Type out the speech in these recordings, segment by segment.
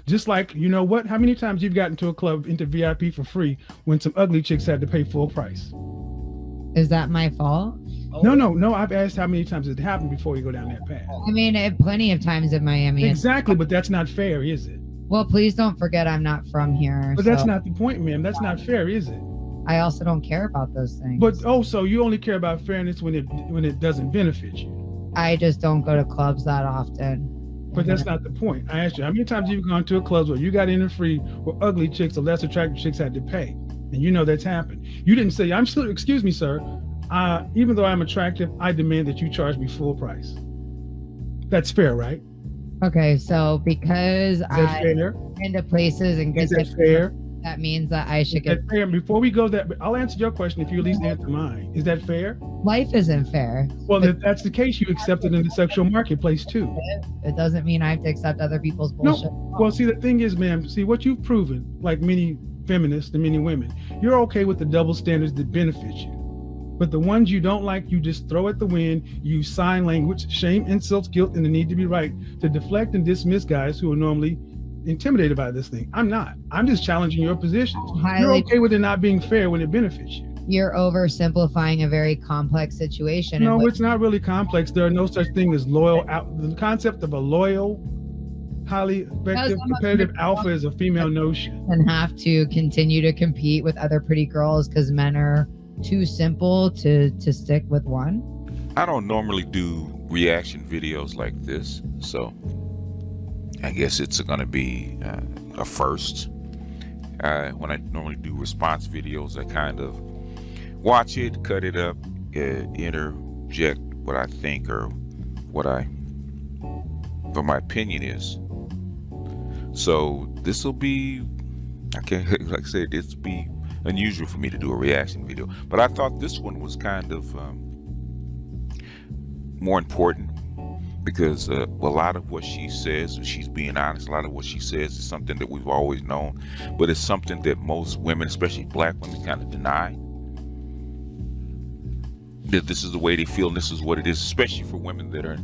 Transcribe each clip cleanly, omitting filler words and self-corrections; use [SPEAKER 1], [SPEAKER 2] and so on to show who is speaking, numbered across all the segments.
[SPEAKER 1] Just like, you know what? How many times you've gotten to a club into VIP for free when some ugly chicks had to pay full price?
[SPEAKER 2] Is that my fault?
[SPEAKER 1] No. I've asked how many times it happened before you go down that path.
[SPEAKER 2] I mean, plenty of times in Miami.
[SPEAKER 1] Exactly, but that's not fair, is it?
[SPEAKER 2] Well, please don't forget I'm not from here.
[SPEAKER 1] But that's not the point, ma'am. That's not fair, is it?
[SPEAKER 2] I also don't care about those things.
[SPEAKER 1] But so you only care about fairness when it doesn't benefit you.
[SPEAKER 2] I just don't go to clubs that often.
[SPEAKER 1] But that's not the point. I asked you, how many times you've gone to a club where you got in for free where ugly chicks or less attractive chicks had to pay? And you know that's happened. You didn't say, excuse me, sir. Even though I'm attractive, I demand that you charge me full price. That's fair, right?
[SPEAKER 2] Okay, so because I'm into places and get
[SPEAKER 1] fair,
[SPEAKER 2] that means that I should get
[SPEAKER 1] fair. Before we go there, I'll answer your question if you at least answer mine. Is that fair?
[SPEAKER 2] Life isn't fair.
[SPEAKER 1] Well, if that's the case, you accept it in the sexual marketplace too.
[SPEAKER 2] It doesn't mean I have to accept other people's bullshit.
[SPEAKER 1] No. Well, see, the thing is, ma'am, see what you've proven, like many feminists and many women, you're okay with the double standards that benefit you. But the ones you don't like, you just throw at the wind, use sign language, shame, insults, guilt, and the need to be right to deflect and dismiss guys who are normally intimidated by this thing. I'm not. I'm just challenging your positions. You're okay with it not being fair when it benefits you.
[SPEAKER 2] You're oversimplifying a very complex situation.
[SPEAKER 1] No, it's not really complex. There are no such thing as loyal. The concept of a loyal, highly effective, competitive alpha is a female notion.
[SPEAKER 2] And have to continue to compete with other pretty girls because men are too simple to stick with one.
[SPEAKER 3] I don't normally do reaction videos like this, so I guess it's going to be a first. When I normally do response videos, I kind of watch it, cut it up, interject what I think or what my opinion is. So this will be, like I said, this will be unusual for me to do a reaction video, but I thought this one was kind of more important because a lot of what she says, she's being honest, a lot of what she says is something that we've always known, but it's something that most women, especially black women, kind of deny. That this is the way they feel and this is what it is, especially for women that are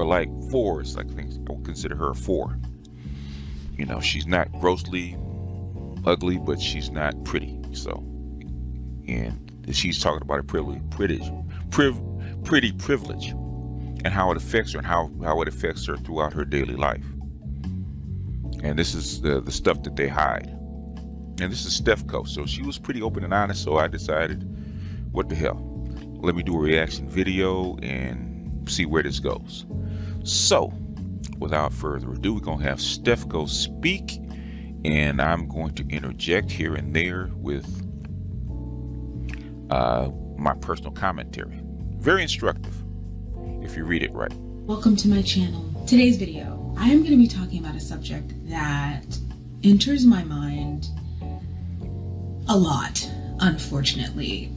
[SPEAKER 3] like fours, like things I would consider her a 4. You know, she's not grossly ugly, but she's not pretty. So, and she's talking about a pretty privilege and how it affects her and how it affects her throughout her daily life. And this is the stuff that they hide. And this is Stefco. So she was pretty open and honest. So I decided, what the hell? Let me do a reaction video and see where this goes. So, without further ado, we're going to have Stefco speak. And I'm going to interject here and there with my personal commentary. Very instructive if you read it right.
[SPEAKER 4] Welcome to my channel. Today's video, I am going to be talking about a subject that enters my mind a lot, unfortunately.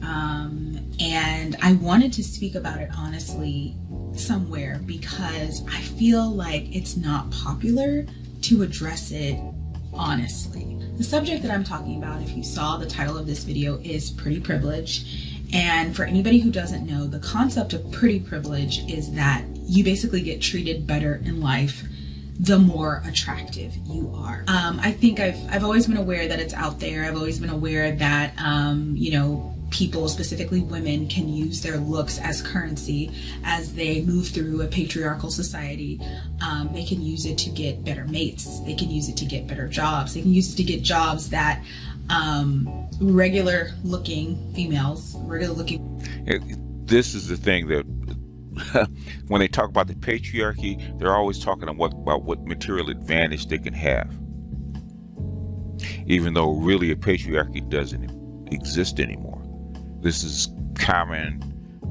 [SPEAKER 4] And I wanted to speak about it honestly somewhere because I feel like it's not popular to address it honestly. The subject that I'm talking about, if you saw the title of this video, is pretty privilege. And for anybody who doesn't know, the concept of pretty privilege is that you basically get treated better in life the more attractive you are. I think I've always been aware that it's out there. I've always been aware that, people, specifically women, can use their looks as currency as they move through a patriarchal society. They can use it to get better mates. They can use it to get better jobs. They can use it to get jobs that regular looking females,
[SPEAKER 3] This is the thing that when they talk about the patriarchy, they're always talking about what material advantage they can have. Even though really a patriarchy doesn't exist anymore. This is common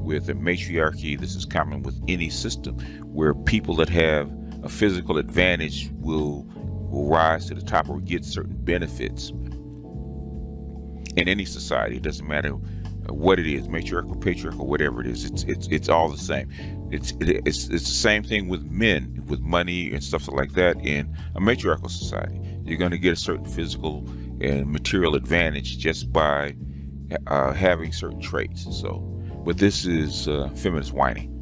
[SPEAKER 3] with a matriarchy. This is common with any system where people that have a physical advantage will rise to the top or get certain benefits. In any society, it doesn't matter what it is, matriarchal, patriarchal, whatever it is, it's all the same. It's the same thing with men, with money and stuff like that. In a matriarchal society, you're going to get a certain physical and material advantage just by having certain traits. So, but this is feminist whining.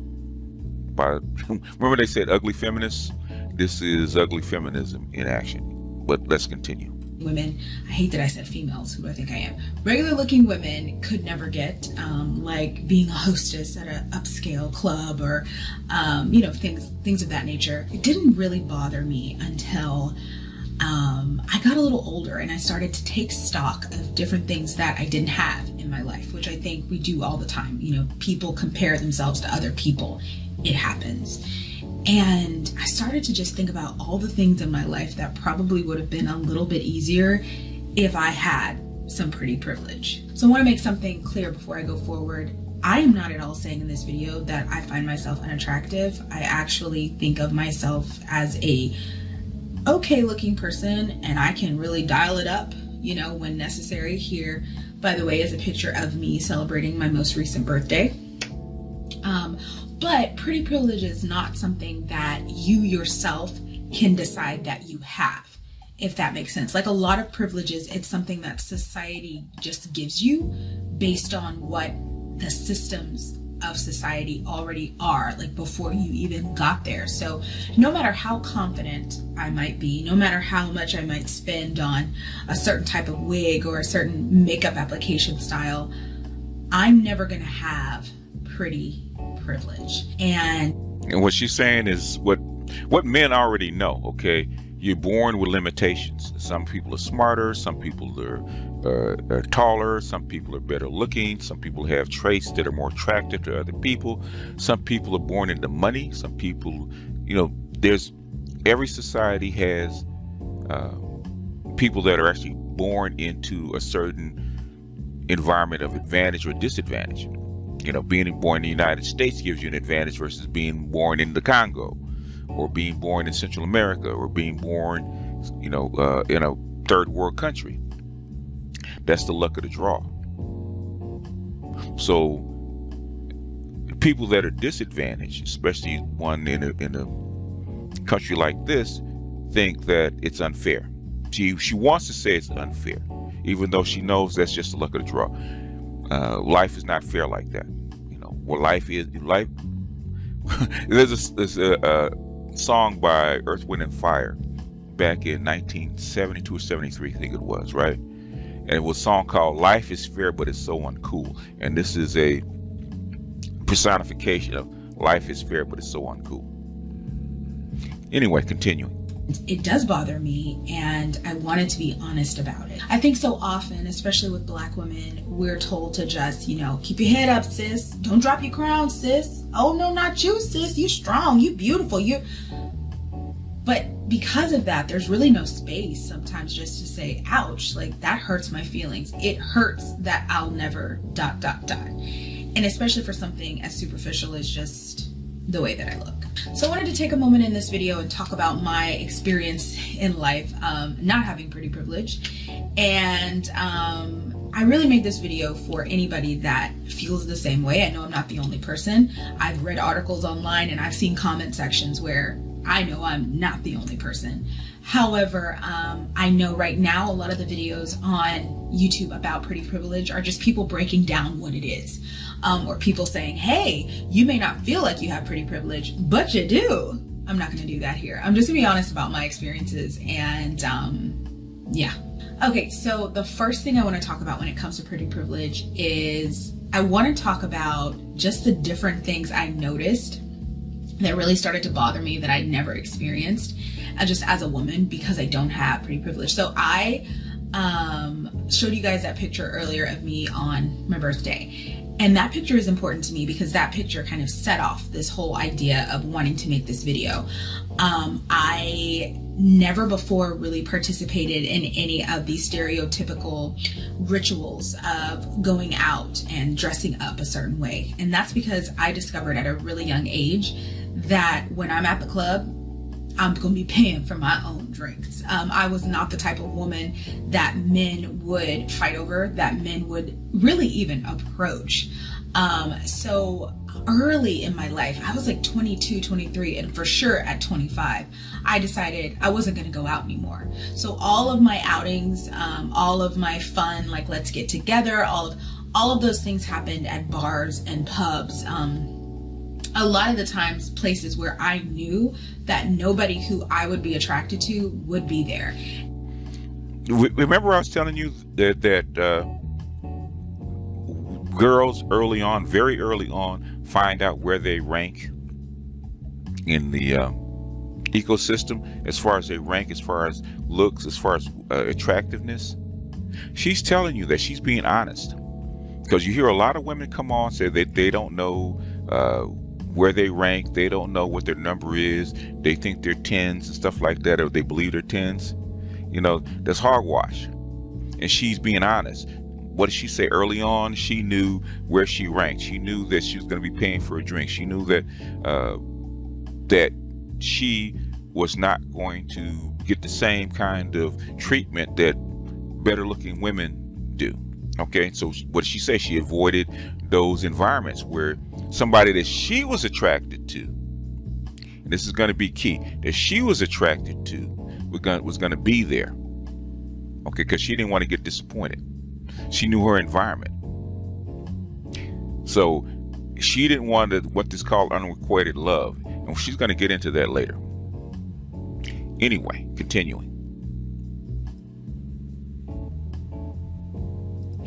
[SPEAKER 3] Remember they said ugly feminists? This is ugly feminism in action. But let's continue.
[SPEAKER 4] Women, I hate that I said females, who do I think I am? Regular looking women could never get, like being a hostess at an upscale club or, things of that nature. It didn't really bother me until I got a little older and I started to take stock of different things that I didn't have in my life, which I think we do all the time. People compare themselves to other people. It happens. And I started to just think about all the things in my life that probably would have been a little bit easier if I had some pretty privilege. So I want to make something clear before I go forward. I am not at all saying in this video that I find myself unattractive. I actually think of myself as a okay looking person, and I can really dial it up, when necessary. Here, by the way, is a picture of me celebrating my most recent birthday. But pretty privilege is not something that you yourself can decide that you have, if that makes sense. Like a lot of privileges, it's something that society just gives you based on what the systems of society already are, like before you even got there. So no matter how confident I might be, no matter how much I might spend on a certain type of wig or a certain makeup application style, I'm never going to have pretty privilege. And
[SPEAKER 3] what she's saying is what men already know. Okay, you're born with limitations. Some people are smarter, some people are taller, some people are better looking, some people have traits that are more attractive to other people, some people are born into money, some people, there's every society has people that are actually born into a certain environment of advantage or disadvantage. Being born in the United States gives you an advantage versus being born in the Congo, or being born in Central America, or being born, in a third world country. That's the luck of the draw. So people that are disadvantaged, especially one in a country like this, think that it's unfair. She wants to say it's unfair, even though she knows that's just the luck of the draw. Life is not fair like that. What life is, life. There's a song by Earth, Wind and Fire back in 1972 or 73, I think it was, right? And it was a song called "Life is Fair, but It's So Uncool." And this is a personification of life is fair, but it's so uncool. Anyway, continuing.
[SPEAKER 4] It does bother me, and I wanted to be honest about it. I think so often, especially with Black women, we're told to just, keep your head up, sis. Don't drop your crown, sis. Oh, no, not you, sis. You strong. You beautiful. But because of that, there's really no space sometimes just to say, ouch, like that hurts my feelings. It hurts that I'll never ... And especially for something as superficial as just the way that I look. So I wanted to take a moment in this video and talk about my experience in life, not having pretty privilege. And I really made this video for anybody that feels the same way. I know I'm not the only person. I've read articles online and I've seen comment sections where I know I'm not the only person. However, I know right now a lot of the videos on YouTube about pretty privilege are just people breaking down what it is. Or people saying, hey, you may not feel like you have pretty privilege, but you do. I'm not going to do that here. I'm just going to be honest about my experiences. And yeah. Okay, so the first thing I want to talk about when it comes to pretty privilege is I want to talk about just the different things I noticed that really started to bother me that I'd never experienced just as a woman because I don't have pretty privilege. So I showed you guys that picture earlier of me on my birthday. And that picture is important to me because that picture kind of set off this whole idea of wanting to make this video. I never before really participated in any of these stereotypical rituals of going out and dressing up a certain way. And that's because I discovered at a really young age that when I'm at the club, I'm going to be paying for my own drinks. I was not the type of woman that men would fight over, that men would really even approach. So early in my life, I was like 22, 23, and for sure at 25, I decided I wasn't going to go out anymore. So all of my outings, all of my fun, like let's get together, all of those things happened at bars and pubs. A lot of the times places where I knew that nobody who I would be attracted to would be there.
[SPEAKER 3] Remember I was telling you that girls early on, very early on, find out where they rank in the ecosystem, as far as they rank, as far as looks, as far as attractiveness. She's telling you that she's being honest, because you hear a lot of women come on say that they don't know where they rank, they don't know what their number is, they think they're 10s and stuff like that, or they believe they're 10s. You know, that's hogwash. And she's being honest. What did she say early on? She knew where she ranked. She knew that she was going to be paying for a drink. She knew that that she was not going to get the same kind of treatment that better looking women do. Okay, so what did she say? She avoided those environments where somebody that she was attracted to, and this is going to be key, that she was attracted to was going to be there. Okay, because she didn't want to get disappointed. She knew her environment. So she didn't want what is called unrequited love. And she's going to get into that later. Anyway, continuing.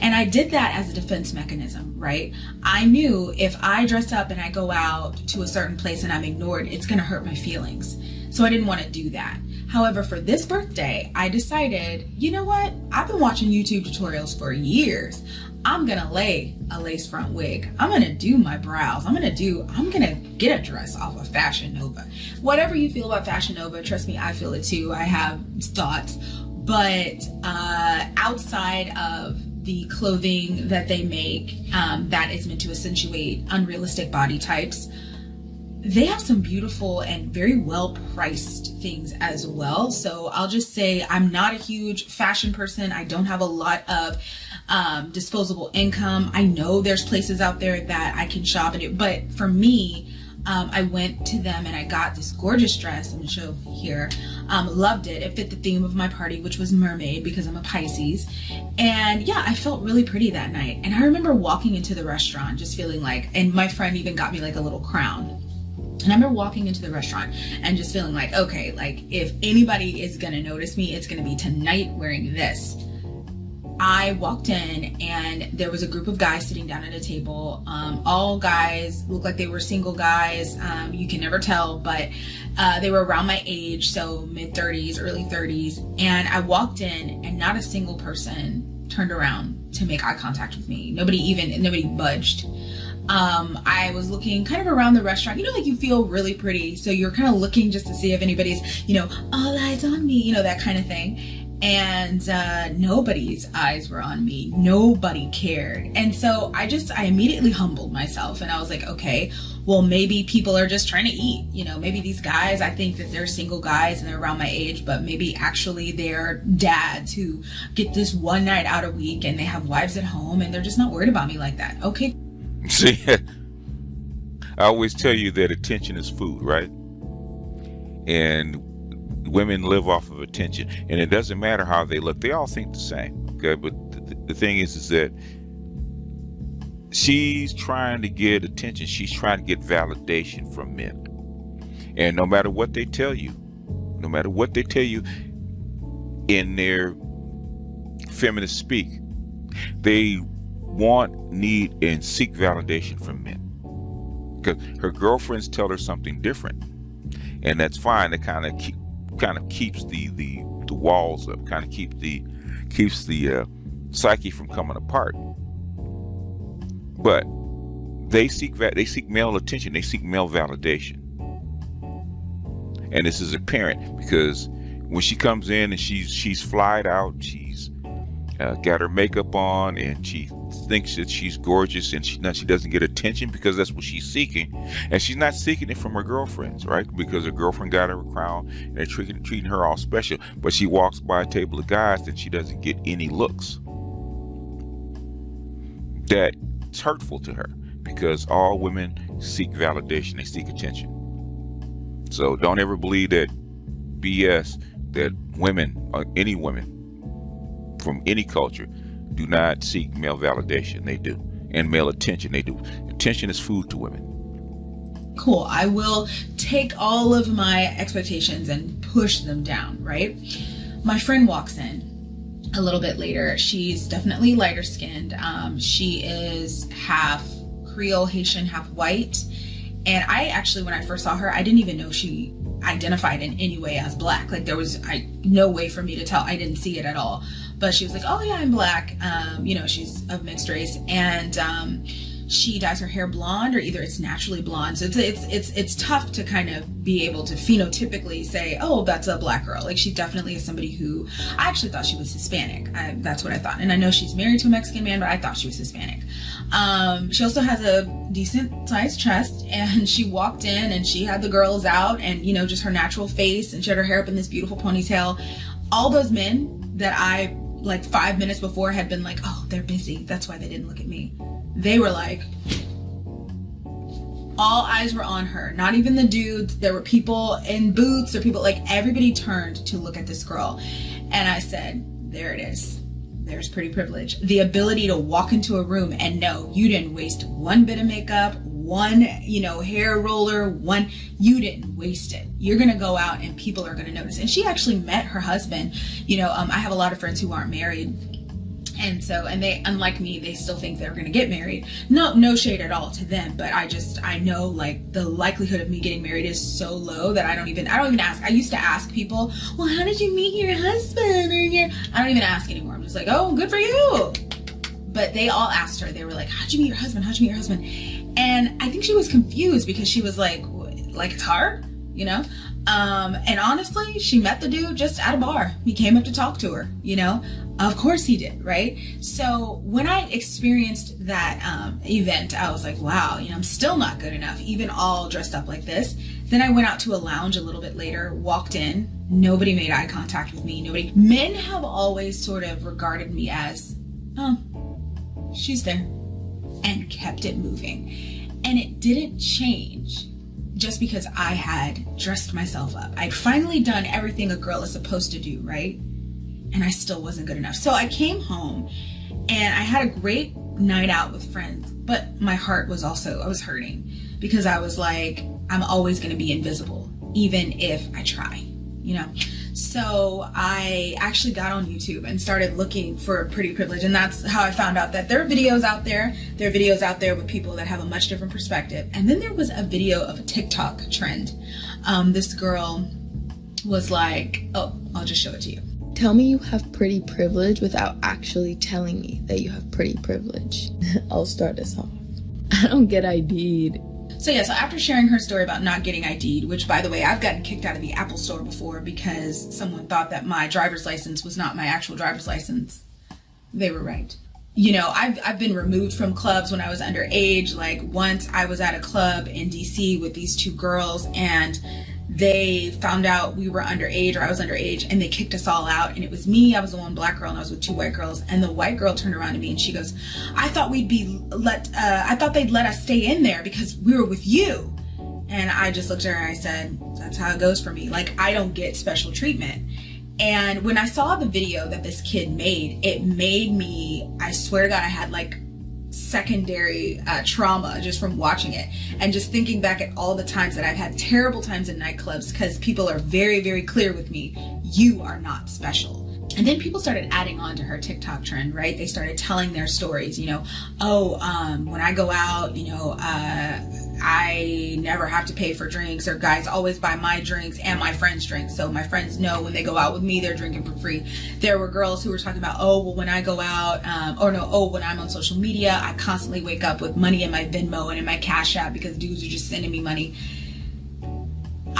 [SPEAKER 4] And I did that as a defense mechanism, right? I knew if I dress up and I go out to a certain place and I'm ignored, it's going to hurt my feelings. So I didn't want to do that. However, for this birthday, I decided, you know what? I've been watching YouTube tutorials for years. I'm going to lay a lace front wig. I'm going to do my brows. I'm going to get a dress off of Fashion Nova. Whatever you feel about Fashion Nova, trust me, I feel it too. I have thoughts. But outside of the clothing that they make that is meant to accentuate unrealistic body types, they have some beautiful and very well priced things as well. So I'll just say I'm not a huge fashion person. I don't have a lot of disposable income. I know there's places out there that I can shop at it, but for me, I went to them and I got this gorgeous dress. I'm gonna show here. Loved it. It fit the theme of my party, which was mermaid, because I'm a Pisces. And yeah, I felt really pretty that night. And I remember walking into the restaurant just feeling like, and my friend even got me like a little crown. And I remember walking into the restaurant and just feeling like, okay, like if anybody is gonna notice me, it's gonna be tonight wearing this. I walked in and there was a group of guys sitting down at a table. All guys looked like they were single guys. You can never tell, but they were around my age, so mid-30s, early 30s. And I walked in and not a single person turned around to make eye contact with me. Nobody budged. I was looking kind of around the restaurant, like you feel really pretty. So you're kind of looking just to see if anybody's, all eyes on me, that kind of thing. And nobody's eyes were on me. Nobody cared. And so I immediately humbled myself and I was like, okay, well, maybe people are just trying to eat. Maybe these guys, I think that they're single guys and they're around my age, but maybe actually they're dads who get this one night out a week and they have wives at home and they're just not worried about me like that. Okay.
[SPEAKER 3] See, I always tell you that attention is food, right? And women live off of attention, and it doesn't matter how they look. They all think the same, okay? But the thing is that she's trying to get attention. She's trying to get validation from men. And no matter what they tell you in their feminist speak, they want, need, and seek validation from men. Because her girlfriends tell her something different, and that's fine. It kind of keeps the walls up, kind of keeps the psyche from coming apart. But They seek male attention. They seek male validation. And this is apparent because when she comes in and she's flyed out, she's got her makeup on, and she thinks that she's gorgeous, and she doesn't get attention because that's what she's seeking, and she's not seeking it from her girlfriends, right? Because her girlfriend got her a crown and they're treating her all special, but she walks by a table of guys and she doesn't get any looks. That's hurtful to her because all women seek validation, they seek attention. So don't ever believe that BS that women, or any women from any culture, do not seek male validation. They do. And male attention. They do. Attention is food to women.
[SPEAKER 4] Cool. I will take all of my expectations and push them down, right? My friend walks in a little bit later. She's definitely lighter skinned. She is half Creole, Haitian, half white. And I actually, when I first saw her, I didn't even know she identified in any way as black. Like there was no way for me to tell. I didn't see it at all. But she was like, oh yeah, I'm black. She's of mixed race, and she dyes her hair blonde, or either it's naturally blonde. So it's tough to kind of be able to phenotypically say, oh, that's a black girl. Like she definitely is somebody who, I actually thought she was Hispanic. That's what I thought. And I know she's married to a Mexican man, but I thought she was Hispanic. She also has a decent sized chest, and she walked in and she had the girls out, and just her natural face, and she had her hair up in this beautiful ponytail. All those men that I, like 5 minutes before, had been like, oh, they're busy, that's why they didn't look at me. They were like, all eyes were on her. Not even the dudes. There were people in booths, or people, like everybody turned to look at this girl. And I said, there it is. There's pretty privilege. The ability to walk into a room and know you didn't waste one bit of makeup, one, hair roller, you didn't waste it. You're going to go out and people are going to notice. And she actually met her husband. I have a lot of friends who aren't married. And they, unlike me, they still think they're going to get married. No shade at all to them, but I know like the likelihood of me getting married is so low that I don't even ask. I used to ask people, well, how did you meet your husband? I don't even ask anymore. I'm just like, oh, good for you. But they all asked her. They were like, how'd you meet your husband? How'd you meet your husband? And I think she was confused because she was like it's hard, and honestly, she met the dude just at a bar. He came up to talk to her, Of course he did, right? So when I experienced that event, I was like, wow, I'm still not good enough, even all dressed up like this. Then I went out to a lounge a little bit later, walked in. Nobody made eye contact with me. Men have always sort of regarded me as, oh, she's there, and kept it moving. And it didn't change just because I had dressed myself up. I'd finally done everything a girl is supposed to do, right? And I still wasn't good enough. So I came home and I had a great night out with friends, but my heart was also, I was hurting because I was like, I'm always going to be invisible, even if I try, So I actually got on YouTube and started looking for Pretty Privilege. And that's how I found out that there are videos out there. There are videos out there with people that have a much different perspective. And then there was a video of a TikTok trend. This girl was like, oh, I'll just show it to you.
[SPEAKER 5] Tell me you have pretty privilege without actually telling me that you have pretty privilege. I'll start us off. I don't get ID'd.
[SPEAKER 4] So after sharing her story about not getting ID'd, which by the way, I've gotten kicked out of the Apple store before because someone thought that my driver's license was not my actual driver's license. They were right. I've been removed from clubs when I was underage. Like once I was at a club in DC with these two girls and they found out we were underage, or I was underage, and they kicked us all out. And it was me, I was the one black girl, and I was with two white girls. And the white girl turned around to me and she goes, I thought I thought they'd let us stay in there because we were with you. And I just looked at her and I said, that's how it goes for me. Like, I don't get special treatment. And when I saw the video that this kid made, it made me, I swear to God, I had like secondary trauma just from watching it and just thinking back at all the times that I've had terrible times in nightclubs because people are very, very clear with me, you are not special. And then people started adding on to her TikTok trend, right? They started telling their stories, when I go out, I never have to pay for drinks, or guys always buy my drinks and my friends' drinks. So my friends know when they go out with me, they're drinking for free. There were girls who were talking about, when I go out, when I'm on social media, I constantly wake up with money in my Venmo and in my Cash App because dudes are just sending me money.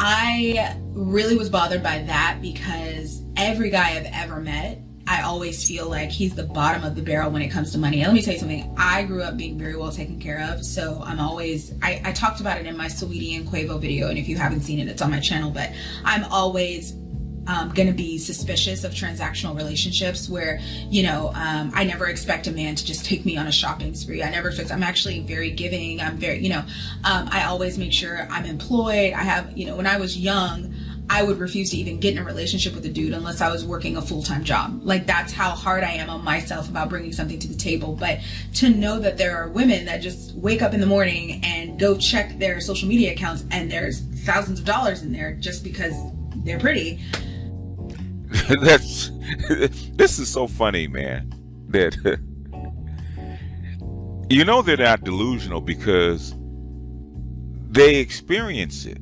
[SPEAKER 4] I really was bothered by that because every guy I've ever met, I always feel like he's the bottom of the barrel when it comes to money. And let me tell you something, I grew up being very well taken care of. So I talked about it in my Saweetie and Quavo video. And if you haven't seen it, it's on my channel, but I'm always going to be suspicious of transactional relationships where, I never expect a man to just take me on a shopping spree. I'm actually very giving. I'm very, I always make sure I'm employed. I have, when I was young, I would refuse to even get in a relationship with a dude unless I was working a full-time job. Like, that's how hard I am on myself about bringing something to the table. But to know that there are women that just wake up in the morning and go check their social media accounts and there's thousands of dollars in there just because they're pretty.
[SPEAKER 3] This is so funny, man, that they're not delusional because they experience it.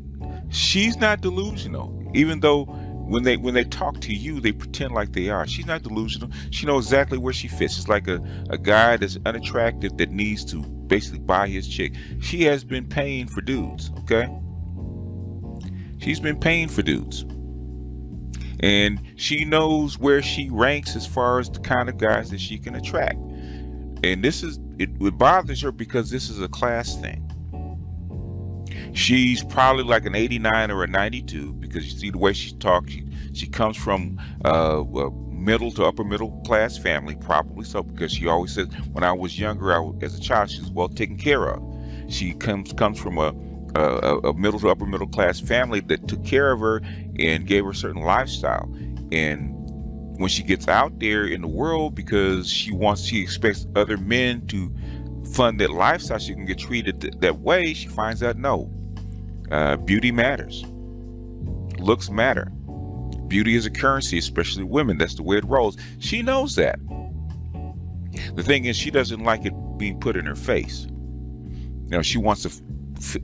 [SPEAKER 3] She's not delusional, even though when they talk to you, they pretend like they are. She's not delusional. She knows exactly where she fits. It's like a guy that's unattractive that needs to basically buy his chick. She has been paying for dudes, okay? She's been paying for dudes. And she knows where she ranks as far as the kind of guys that she can attract. And it bothers her because this is a class thing. She's probably like an 89 or a 92 because you see the way she talks. She comes from a middle to upper middle class family, probably so, because she always says, when I was younger, as a child, she was well taken care of. She comes from a middle to upper middle class family that took care of her and gave her a certain lifestyle. And when she gets out there in the world, because she expects other men to fund that lifestyle, she can get treated that way, she finds out no. Beauty matters. Looks matter. Beauty is a currency, especially women. That's the way it rolls. She knows that. The thing is, she doesn't like it being put in her face. She wants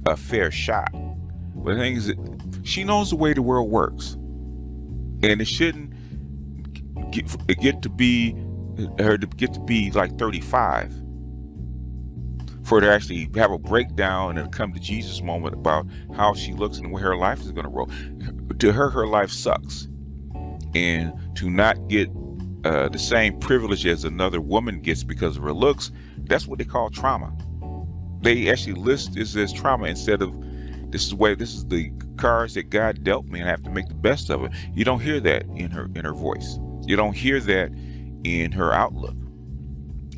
[SPEAKER 3] a fair shot. But the thing is, she knows the way the world works, and it shouldn't get to be like 35 for her to actually have a breakdown and come to Jesus moment about how she looks and where her life is going to roll. To her life sucks, and to not get the same privilege as another woman gets because of her looks, that's what they call trauma. They actually list this as trauma instead of this is the cards that God dealt me and I have to make the best of it. You don't hear that in her voice. You don't hear that in her outlook.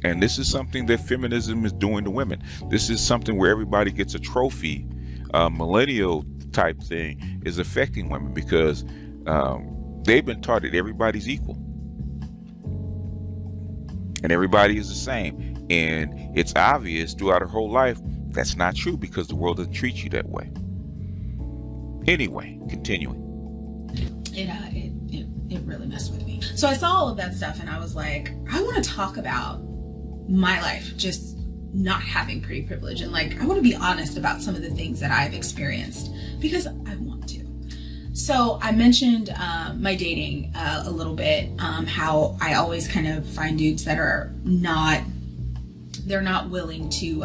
[SPEAKER 3] And this is something that feminism is doing to women. This is something where everybody gets a trophy. Millennial type thing is affecting women because they've been taught that everybody's equal and everybody is the same. And it's obvious throughout her whole life that's not true because the world doesn't treat you that way. Anyway, continuing.
[SPEAKER 4] It really messed with me. So I saw all of that stuff and I was like, I want to talk about my life just not having pretty privilege, and like I want to be honest about some of the things that I've experienced because I want to. So I mentioned my dating a little bit, how I always kind of find dudes that are not willing to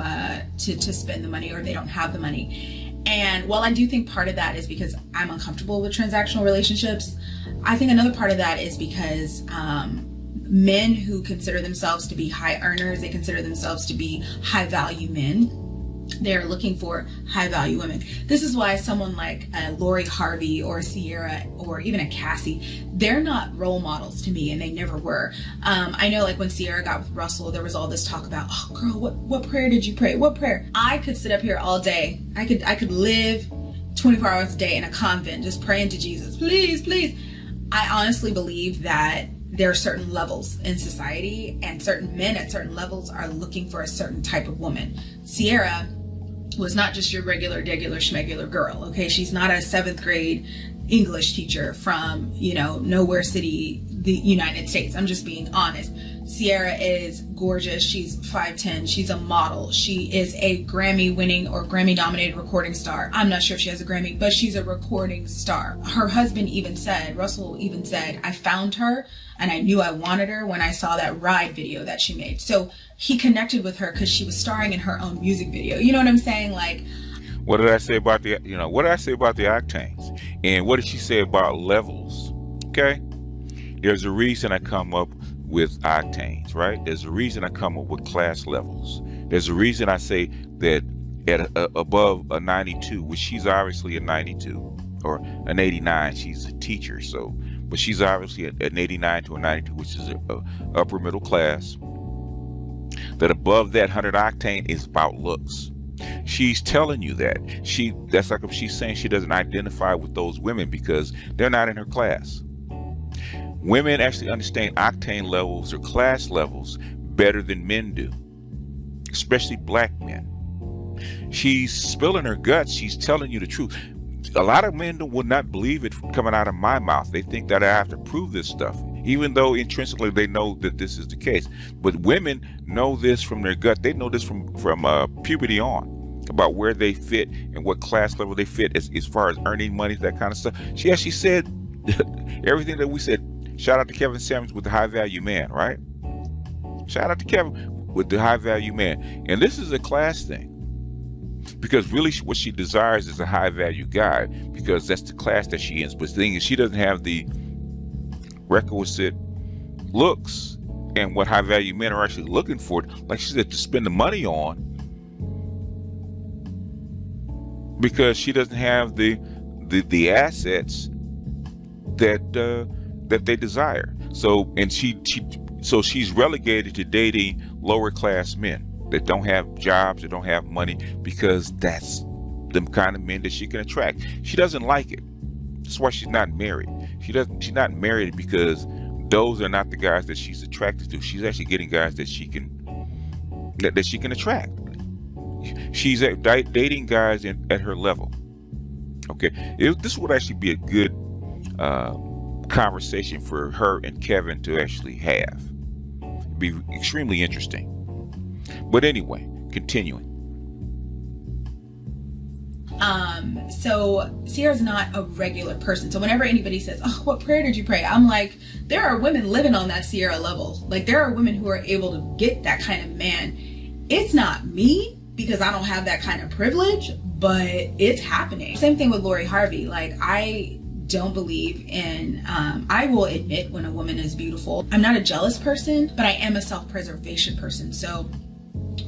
[SPEAKER 4] spend the money, or they don't have the money. And while I do think part of that is because I'm uncomfortable with transactional relationships, I think another part of that is because men who consider themselves to be high earners, they consider themselves to be high value men. They're looking for high value women. This is why someone like Lori Harvey or Sierra or even a Cassie, they're not role models to me, and they never were. I know, like when Sierra got with Russell, there was all this talk about, oh girl, what prayer did you pray? What prayer? I could sit up here all day. I could live 24 hours a day in a convent just praying to Jesus, please, please. I honestly believe that there are certain levels in society, and certain men at certain levels are looking for a certain type of woman. Sierra was not just your regular, schmegular girl, okay? She's not a 7th grade English teacher from, nowhere city, the United States. I'm just being honest. Sierra is gorgeous. She's 5'10". She's a model. She is a Grammy winning or Grammy nominated recording star. I'm not sure if she has a Grammy, but she's a recording star. Her husband Russell even said, I found her and I knew I wanted her when I saw that Ride video that she made. So he connected with her because she was starring in her own music video. You know what I'm saying? Like,
[SPEAKER 3] what did I say about the octanes? And what did she say about levels? Okay. There's a reason I come up with octanes, right? There's a reason I come up with class levels. There's a reason I say that at above a 92, which she's obviously a 92 or an 89, she's a teacher. So, but she's obviously an 89 to a 92, which is a upper middle class. That above that 100 octane is about looks. She's telling you that. That's like if she's saying she doesn't identify with those women because they're not in her class. Women actually understand octane levels or class levels better than men do, especially black men. She's spilling her guts. She's telling you the truth. A lot of men will not believe it coming out of my mouth. They think that I have to prove this stuff, even though intrinsically they know that this is the case. But women know this from their gut. They know this from puberty on, about where they fit and what class level they fit as far as earning money, that kind of stuff. She actually said everything that we said. Shout out to Kevin Samuels with the High Value Man, right? Shout out to Kevin with the High Value Man. And this is a class thing. Because really what she desires is a high value guy, because that's the class that she is. But the thing is, she doesn't have the requisite looks and what high value men are actually looking for, like she said, to spend the money on, because she doesn't have the assets that they desire. So she's relegated to dating lower class men that don't have jobs, that don't have money, because that's the kind of men that she can attract. She doesn't like it. That's why she's not married. She's not married because those are not the guys that she's attracted to. She's actually getting guys that she can attract. She's dating guys at her level. Okay, this would actually be a good conversation for her and Kevin to actually have. It'd be extremely interesting. But anyway, continuing.
[SPEAKER 4] So Sierra's not a regular person. So whenever anybody says, oh, what prayer did you pray? I'm like, there are women living on that Sierra level. Like, there are women who are able to get that kind of man. It's not me, because I don't have that kind of privilege, but it's happening. Same thing with Lori Harvey. Like, I don't believe in, I will admit when a woman is beautiful. I'm not a jealous person, but I am a self-preservation person. So,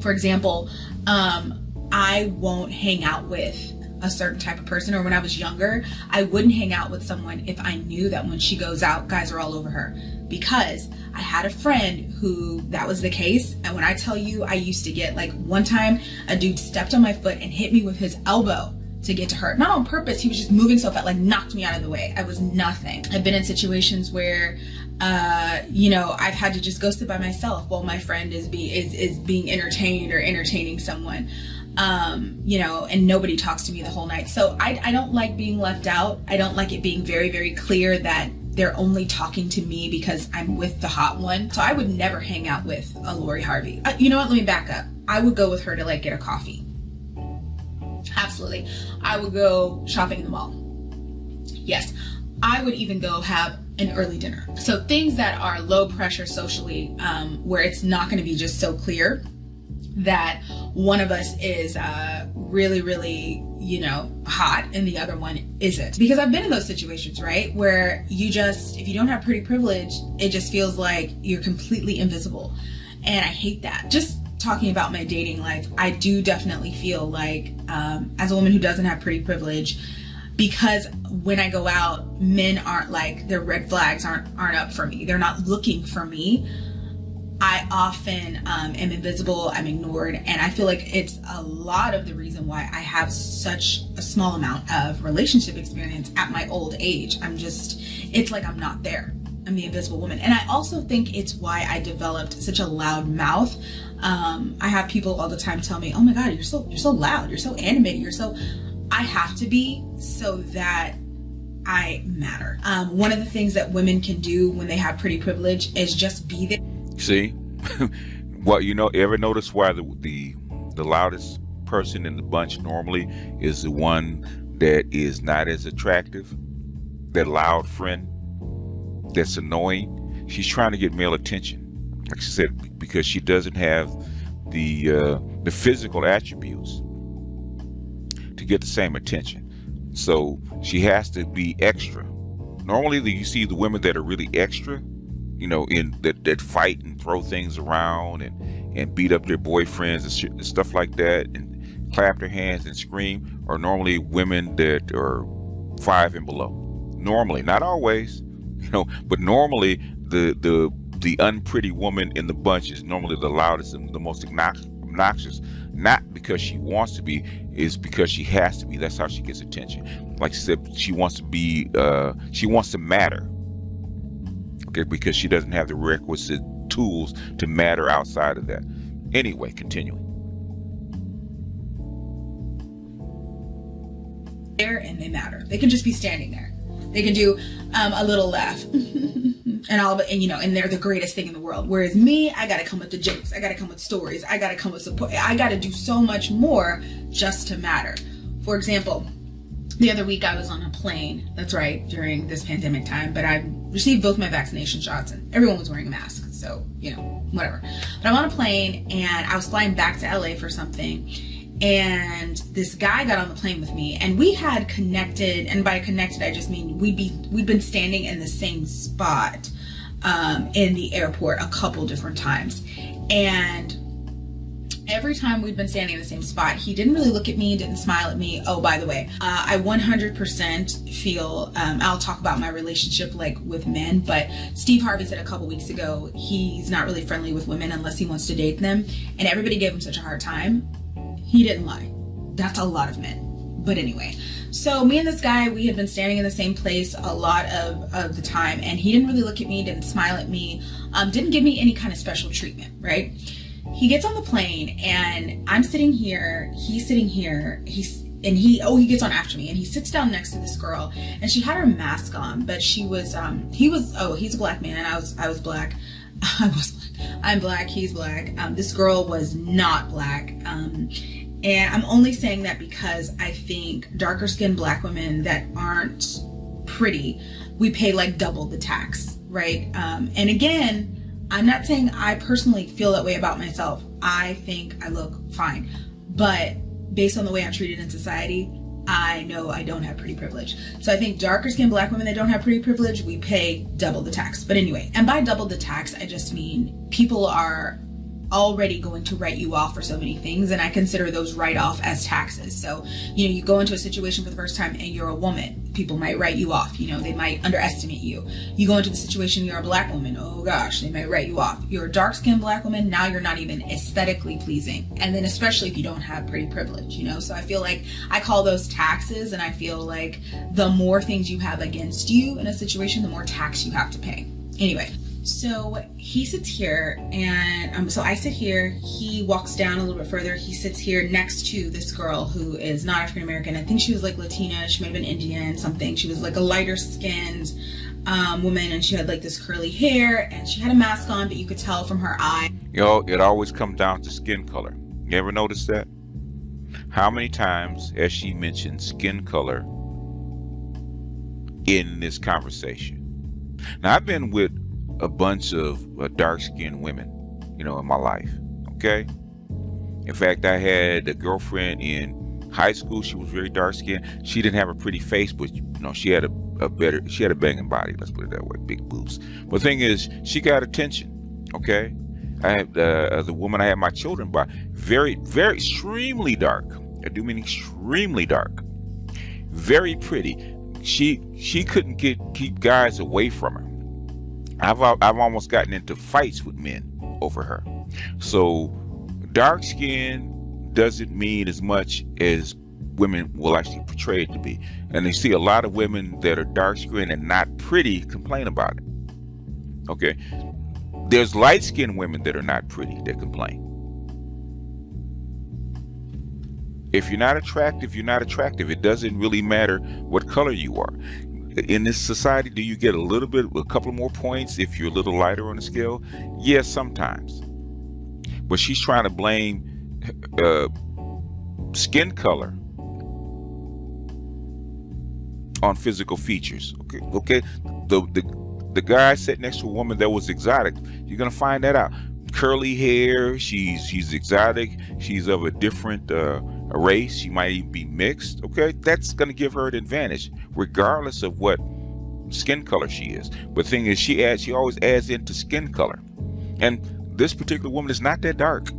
[SPEAKER 4] for example, I won't hang out with a certain type of person, or when I was younger, I wouldn't hang out with someone if I knew that when she goes out, guys are all over her. Because I had a friend who that was the case. And when I tell you, I used to get, like, one time a dude stepped on my foot and hit me with his elbow to get to her. Not on purpose, he was just moving so fast, like knocked me out of the way. I was nothing. I've been in situations where I've had to just go sit by myself while my friend is being entertained or entertaining someone. And nobody talks to me the whole night. So I don't like being left out. I don't like it being very, very clear that they're only talking to me because I'm with the hot one. So I would never hang out with a Lori Harvey. You know what? Let me back up. I would go with her to, like, get a coffee. Absolutely. I would go shopping in the mall. Yes. I would even go have an early dinner. So things that are low pressure socially, where it's not going to be just so clear that one of us is really, really, hot and the other one isn't. Because I've been in those situations, right? Where if you don't have pretty privilege, it just feels like you're completely invisible. And I hate that. Just talking about my dating life, I do definitely feel like, as a woman who doesn't have pretty privilege, because when I go out, men aren't like, their red flags aren't up for me. They're not looking for me. I often am invisible, I'm ignored, and I feel like it's a lot of the reason why I have such a small amount of relationship experience at my old age. It's like I'm not there. I'm the invisible woman. And I also think it's why I developed such a loud mouth. I have people all the time tell me, oh my God, you're so loud, you're so animated, I have to be, so that I matter. One of the things that women can do when they have pretty privilege is just be there.
[SPEAKER 3] See, well, ever notice why the loudest person in the bunch normally is the one that is not as attractive? That loud friend that's annoying. She's trying to get male attention, like she said, because she doesn't have the physical attributes to get the same attention. So she has to be extra. Normally, you see the women that are really extra, in that fight and throw things around and beat up their boyfriends and stuff like that, and clap their hands and scream, are normally women that are 5 and below. Normally, not always, but normally the unpretty woman in the bunch is normally the loudest and the most obnoxious. Not because she wants to be, is because she has to be. That's how she gets attention. Like she said, she wants to be, she wants to matter. Okay, because she doesn't have the requisite tools to matter outside of that. Anyway, continuing.
[SPEAKER 4] There and they matter. They can just be standing there. They can do a little laugh and they're the greatest thing in the world. Whereas me, I gotta come with the jokes. I gotta come with stories. I gotta come with support. I gotta do so much more just to matter. For example, the other week I was on a plane. That's right, during this pandemic time. But I received both my vaccination shots and everyone was wearing a mask. So, whatever. But I'm on a plane and I was flying back to LA for something. And this guy got on the plane with me and we had connected, and by connected I just mean we'd been standing in the same spot in the airport a couple different times. And every time we'd been standing in the same spot, he didn't really look at me, didn't smile at me. Oh, by the way, I 100% feel, I'll talk about my relationship with men, but Steve Harvey said a couple weeks ago, he's not really friendly with women unless he wants to date them. And everybody gave him such a hard time. He didn't lie. That's a lot of men. But anyway, so me and this guy, we had been standing in the same place a lot of the time, and he didn't really look at me, didn't smile at me, didn't give me any kind of special treatment, right? He gets on the plane and I'm sitting here, he's sitting here, he gets on after me and he sits down next to this girl and she had her mask on, but she was, he's a black man, I was black. I'm black, he's black. This girl was not black. And I'm only saying that because I think darker skinned black women that aren't pretty, we pay like double the tax, right? And again, I'm not saying I personally feel that way about myself. I think I look fine. But based on the way I'm treated in society, I know I don't have pretty privilege. So I think darker skinned black women that don't have pretty privilege, we pay double the tax. But anyway, and by double the tax, I just mean people are already going to write you off for so many things, and I consider those write-off as taxes. So, you go into a situation for the first time and you're a woman, people might write you off, they might underestimate you. You go into the situation, you're a black woman, oh gosh, they might write you off. You're a dark-skinned black woman, now you're not even aesthetically pleasing. And then especially if you don't have pretty privilege, so I feel like I call those taxes, and I feel like the more things you have against you in a situation, the more tax you have to pay. Anyway, so he sits here and so I sit here, he walks down a little bit further, he sits here next to this girl who is not African American. I think she was like Latina, she might have been Indian, something. She was like a lighter skinned woman, and she had like this curly hair and she had a mask on, but you could tell from her eye.
[SPEAKER 3] It always comes down to skin color. You ever notice that? How many times has she mentioned skin color in this conversation? Now, I've been with a bunch of dark-skinned women, in my life. Okay. In fact, I had a girlfriend in high school. She was very dark-skinned. She didn't have a pretty face, but she had a banging body. Let's put it that way, big boobs. But the thing is, she got attention. Okay. I had the woman I had my children by, very, very extremely dark. I do mean extremely dark. Very pretty. She couldn't keep guys away from her. I've almost gotten into fights with men over her. So dark skin doesn't mean as much as women will actually portray it to be. And you see a lot of women that are dark skinned and not pretty complain about it. Okay. There's light skinned women that are not pretty that complain. If you're not attractive, you're not attractive. It doesn't really matter what color you are. In this society, do you get a couple more points if you're a little lighter on the scale? Yes, sometimes. But she's trying to blame skin color on physical features. Okay. The guy sat next to a woman that was exotic. You're gonna find that out. Curly hair. She's exotic. She's of a different race. She might even be mixed. Okay, that's gonna give her an advantage, regardless of what skin color she is. But the thing is, she always adds into skin color, and this particular woman is not that dark.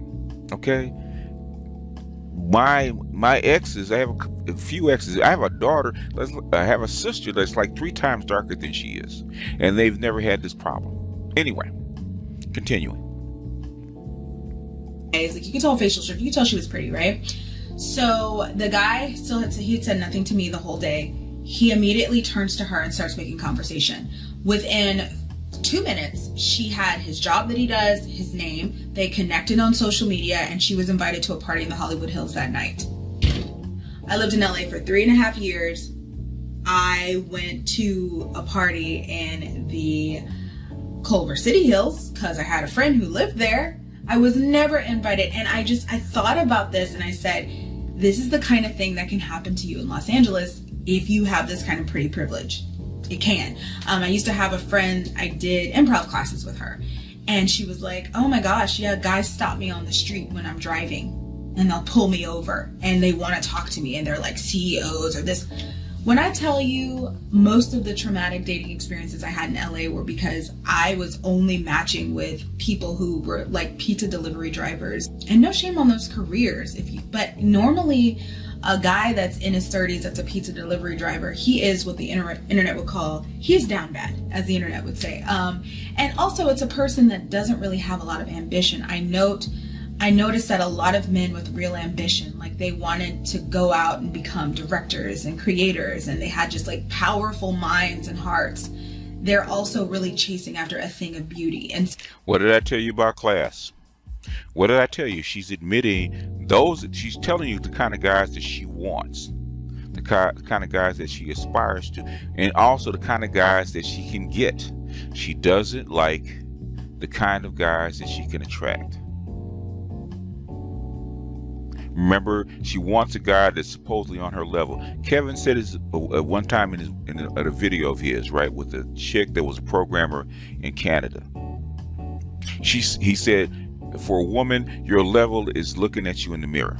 [SPEAKER 3] Okay, my exes, I have a few exes. I have a daughter. I have a sister that's like 3 times darker than she is, and they've never had this problem. Anyway, continuing.
[SPEAKER 4] Like, you could tell facial structure, you could tell she was pretty, right? So the guy he had said nothing to me the whole day. He immediately turns to her and starts making conversation. Within 2 minutes, she had his job that he does, his name. They connected on social media, and she was invited to a party in the Hollywood Hills that night. I lived in LA for 3.5 years. I went to a party in the Culver City Hills because I had a friend who lived there. I was never invited, and I thought about this, and I said, this is the kind of thing that can happen to you in Los Angeles if you have this kind of pretty privilege. It can. I used to have a friend, I did improv classes with her, and she was like, oh my gosh, yeah, guys stop me on the street when I'm driving, and they'll pull me over, and they want to talk to me, and they're like CEOs or this. When I tell you, most of the traumatic dating experiences I had in LA were because I was only matching with people who were like pizza delivery drivers. And no shame on those careers, but normally a guy that's in his 30s that's a pizza delivery driver, he is what the internet would call, he's down bad, as the internet would say. And also it's a person that doesn't really have a lot of ambition. I noticed that a lot of men with real ambition, like they wanted to go out and become directors and creators, and they had just like powerful minds and hearts. They're also really chasing after a thing of beauty. And
[SPEAKER 3] what did I tell you about class? What did I tell you? She's admitting she's telling you the kind of guys that she wants, the kind of guys that she aspires to, and also the kind of guys that she can get. She doesn't like the kind of guys that she can attract. Remember, she wants a guy that's supposedly on her level. Kevin said this one time in a video of his, right, with a chick that was a programmer in Canada. He said, for a woman, your level is looking at you in the mirror.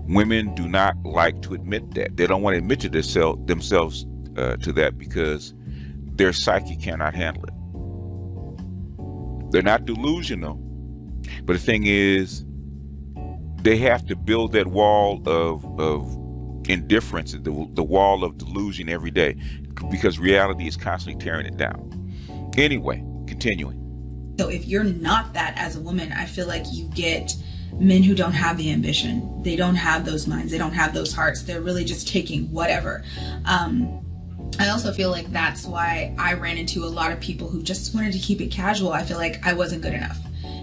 [SPEAKER 3] Women do not like to admit that. They don't want to admit to themselves to that because their psyche cannot handle it. They're not delusional, but the thing is, they have to build that wall of indifference, the wall of delusion every day, because reality is constantly tearing it down. Anyway, continuing.
[SPEAKER 4] So if you're not that as a woman, I feel like you get men who don't have the ambition. They don't have those minds. They don't have those hearts. They're really just taking whatever. I also feel like that's why I ran into a lot of people who just wanted to keep it casual. I feel like I wasn't good enough.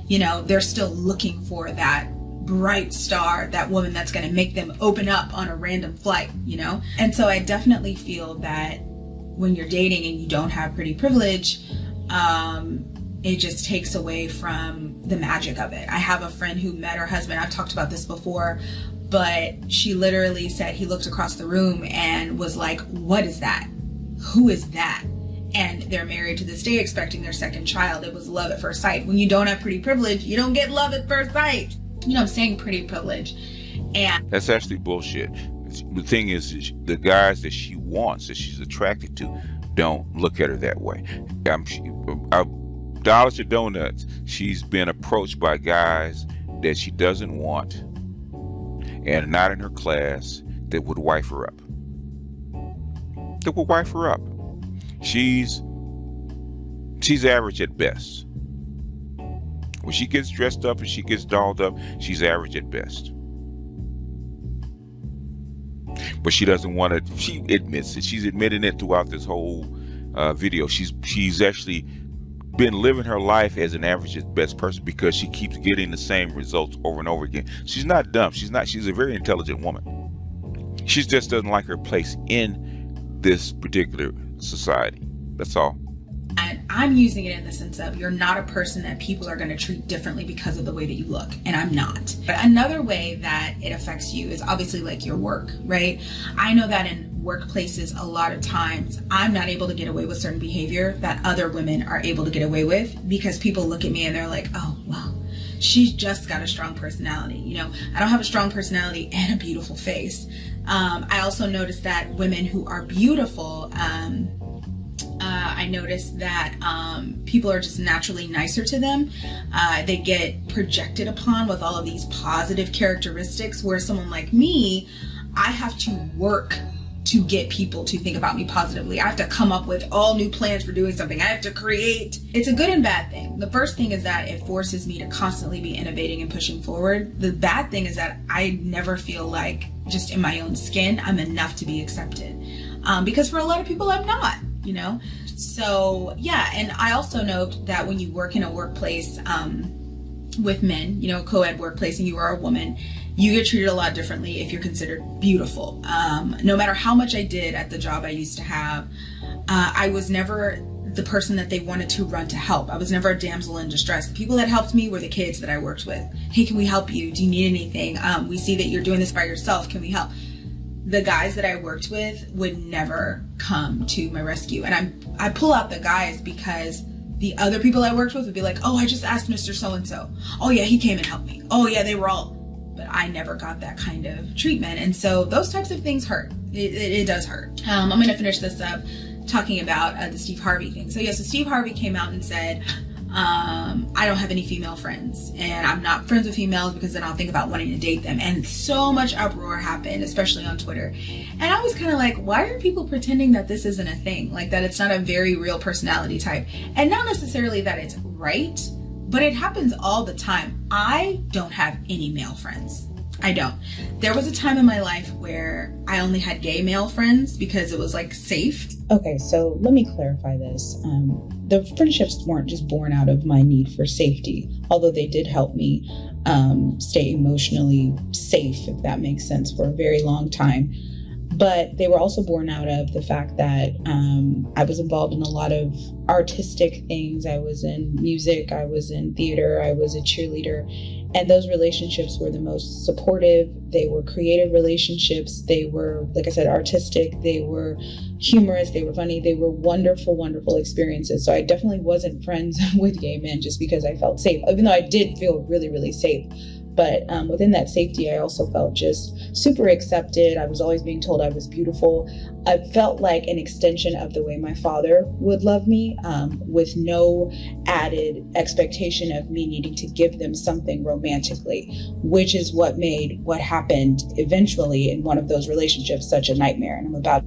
[SPEAKER 4] You know, they're still looking for that bright star, that woman that's going to make them open up on a random flight, you know? And so I definitely feel that when you're dating and you don't have pretty privilege, it just takes away from the magic of it. I have a friend who met her husband. I've talked about this before, but she literally said he looked across the room and was like, what is that? Who is that? And they're married to this day, expecting their second child. It was love at first sight. When you don't have pretty privilege, you don't get love at first sight. You know, I'm saying pretty privilege. And
[SPEAKER 3] that's actually bullshit. The thing is, the guys that she wants, that she's attracted to, don't look at her that way. Dollars to donuts, she's been approached by guys that she doesn't want and not in her class that would wife her up. She's average at best. When she gets dressed up and she gets dolled up, she's average at best. But she doesn't want to. She admits it. She's admitting it throughout this whole video. She's actually been living her life as an average at best person because she keeps getting the same results over and over again. She's not dumb. She's a very intelligent woman. She just doesn't like her place in this particular society. That's all.
[SPEAKER 4] And I'm using it in the sense of you're not a person that people are going to treat differently because of the way that you look, and I'm not. But another way that it affects you is obviously like your work, right? I know that in workplaces, a lot of times I'm not able to get away with certain behavior that other women are able to get away with, because people look at me and they're like, oh, well, she's just got a strong personality. You know, I don't have a strong personality and a beautiful face. I also noticed that women who are beautiful, I noticed that people are just naturally nicer to them. They get projected upon with all of these positive characteristics, where someone like me, I have to work to get people to think about me positively. I have to come up with all new plans for doing something. I have to create. It's a good and bad thing. The first thing is that it forces me to constantly be innovating and pushing forward. The bad thing is that I never feel like, just in my own skin, I'm enough to be accepted. Because for a lot of people, I'm not, you know? So yeah, and I also note that when you work in a workplace with men, you know, co-ed workplace, and you are a woman, you get treated a lot differently if you're considered beautiful. No matter how much I did at the job I used to have, I was never the person that they wanted to run to help. I was never a damsel in distress. The people that helped me were the kids that I worked with. Hey, can we help you? Do you need anything? We see that you're doing this by yourself. Can we help? The guys that I worked with would never come to my rescue. And I pull out the guys because the other people I worked with would be like, oh, I just asked Mr. So-and-so. Oh yeah, he came and helped me. Oh yeah, they were all, but I never got that kind of treatment. And so those types of things hurt. It does hurt. I'm going to finish this up talking about the Steve Harvey thing. So yeah, so Steve Harvey came out and said, I don't have any female friends, and I'm not friends with females because then I'll think about wanting to date them. And so much uproar happened, especially on Twitter. And I was kind of like, why are people pretending that this isn't a thing? Like that it's not a very real personality type. And not necessarily that it's right, but it happens all the time. I don't have any male friends. I don't. There was a time in my life where I only had gay male friends because it was like safe.
[SPEAKER 6] Okay, so let me clarify this. The friendships weren't just born out of my need for safety, although they did help me stay emotionally safe, if that makes sense, for a very long time. But they were also born out of the fact that I was involved in a lot of artistic things. I was in music, I was in theater, I was a cheerleader. And those relationships were the most supportive. They were creative relationships. They were, like I said, artistic. They were humorous. They were funny. They were wonderful, wonderful experiences. So I definitely wasn't friends with gay men just because I felt safe, even though I did feel really, really safe. But within that safety, I also felt just super accepted. I was always being told I was beautiful. I felt like an extension of the way my father would love me, with no added expectation of me needing to give them something romantically, which is what made what happened eventually in one of those relationships such a nightmare. And I'm about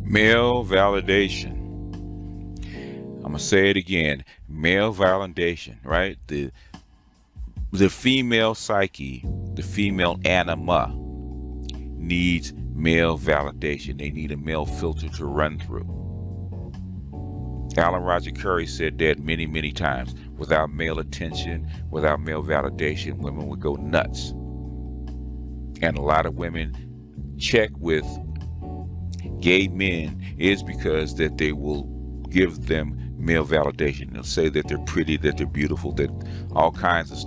[SPEAKER 3] Male validation. I'm going to say it again. Male validation, right? The female psyche, the female anima needs male validation. They need a male filter to run through. Alan Roger Curry said that many, many times. Without male attention, without male validation, women would go nuts. And a lot of women check with gay men is because that they will give them male validation. They'll say that they're pretty, that they're beautiful, that all kinds of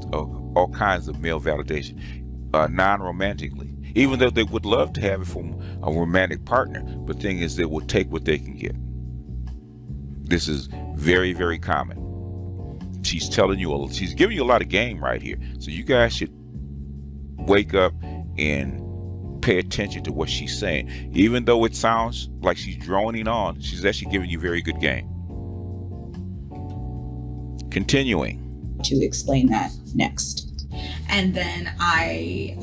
[SPEAKER 3] male validation, non-romantically, even though they would love to have it from a romantic partner. But the thing is, they will take what they can get. This is very, very common. She's she's giving you a lot of game right here. So you guys should wake up and pay attention to what she's saying. Even though it sounds like she's droning on, she's actually giving you very good game. Continuing.
[SPEAKER 6] to explain that next.
[SPEAKER 4] And then I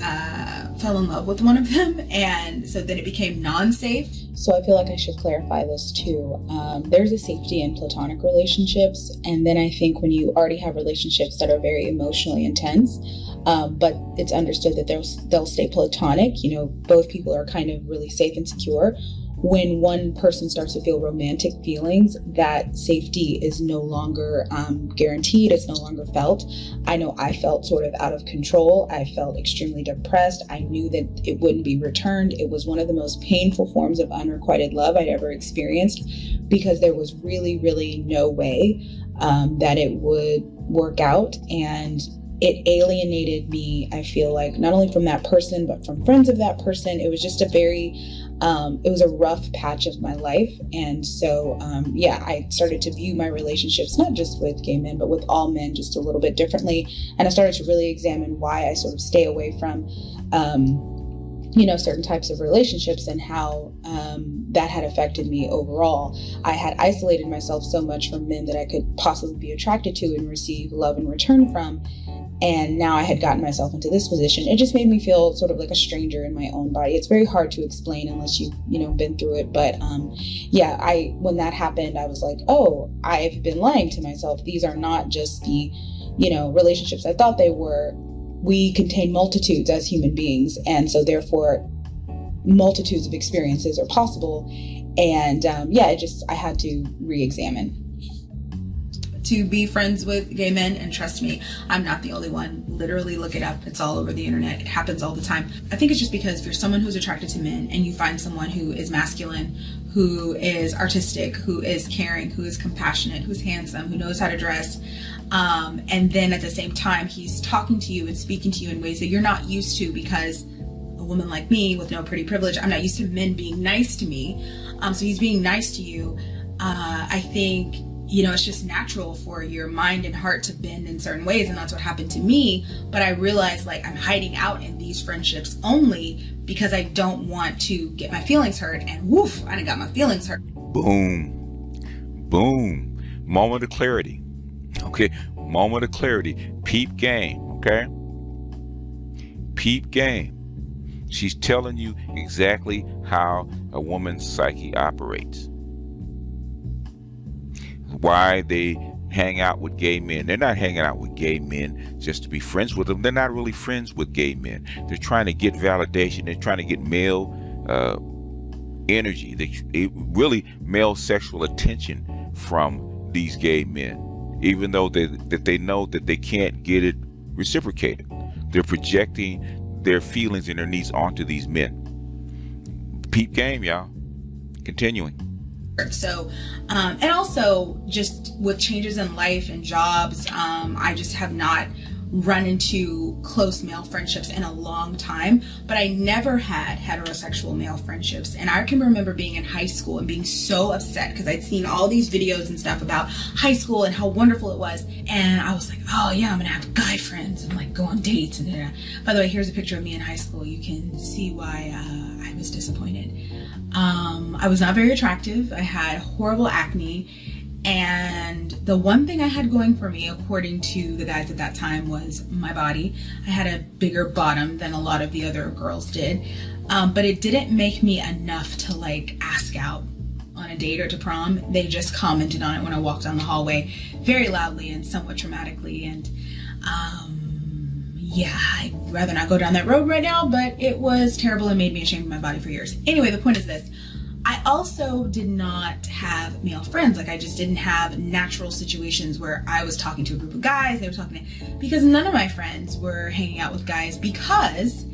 [SPEAKER 4] fell in love with one of them, and so then it became non-safe.
[SPEAKER 6] So I feel like I should clarify this too. There's a safety in platonic relationships, and then I think when you already have relationships that are very emotionally intense, but it's understood that they'll stay platonic, you know, both people are kind of really safe and secure, when one person starts to feel romantic feelings, that safety is no longer guaranteed. It's no longer felt. I know I felt sort of out of control. I felt extremely depressed. I knew that it wouldn't be returned. It was one of the most painful forms of unrequited love I'd ever experienced, because there was really, really no way that it would work out. And it alienated me, I feel like, not only from that person, but from friends of that person. It was just it was a rough patch of my life. And so, I started to view my relationships, not just with gay men, but with all men, just a little bit differently. And I started to really examine why I sort of stay away from, certain types of relationships, and how that had affected me overall. I had isolated myself so much from men that I could possibly be attracted to and receive love in return from. And now I had gotten myself into this position. It just made me feel sort of like a stranger in my own body. It's very hard to explain unless you've, been through it. But when that happened, I was like, oh, I've been lying to myself. These are not just the, relationships I thought they were. We contain multitudes as human beings. And so therefore, multitudes of experiences are possible. And I had to re-examine.
[SPEAKER 4] To be friends with gay men, and trust me, I'm not the only one. Literally look it up. It's all over the internet. It happens all the time. I think it's just because if you're someone who's attracted to men and you find someone who is masculine, who is artistic, who is caring, who is compassionate, who's handsome, who knows how to dress, and then at the same time he's talking to you and speaking to you in ways that you're not used to, because a woman like me with no pretty privilege, I'm not used to men being nice to me. So he's being nice to you. I think it's just natural for your mind and heart to bend in certain ways. And that's what happened to me. But I realized, like, I'm hiding out in these friendships only because I don't want to get my feelings hurt. And woof, I done got my feelings hurt.
[SPEAKER 3] Boom. Boom. Moment of clarity. Okay. Moment of clarity. Peep game. Okay. Peep game. She's telling you exactly how a woman's psyche operates. Why they hang out with gay men. They're not hanging out with gay men just to be friends with them. They're not really friends with gay men. They're trying to get validation. They're trying to get male energy. Really male sexual attention from these gay men, even though they know that they can't get it reciprocated. They're projecting their feelings and their needs onto these men. Peep game, y'all. Continuing.
[SPEAKER 4] So, and also just with changes in life and jobs, I just have not run into close male friendships in a long time, but I never had heterosexual male friendships. And I can remember being in high school and being so upset because I'd seen all these videos and stuff about high school and how wonderful it was. And I was like, oh yeah, I'm gonna have guy friends and like go on dates. And by the way, here's a picture of me in high school. You can see why I was disappointed. I was not very attractive. I had horrible acne. And the one thing I had going for me, according to the guys at that time, was my body. I had a bigger bottom than a lot of the other girls did. But it didn't make me enough to like ask out on a date or to prom. They just commented on it when I walked down the hallway very loudly and somewhat dramatically. And I'd rather not go down that road right now, but it was terrible and made me ashamed of my body for years. Anyway, the point is this. I also did not have male friends. Like I just didn't have natural situations where I was talking to a group of guys, they were talking to, because none of my friends were hanging out with guys, because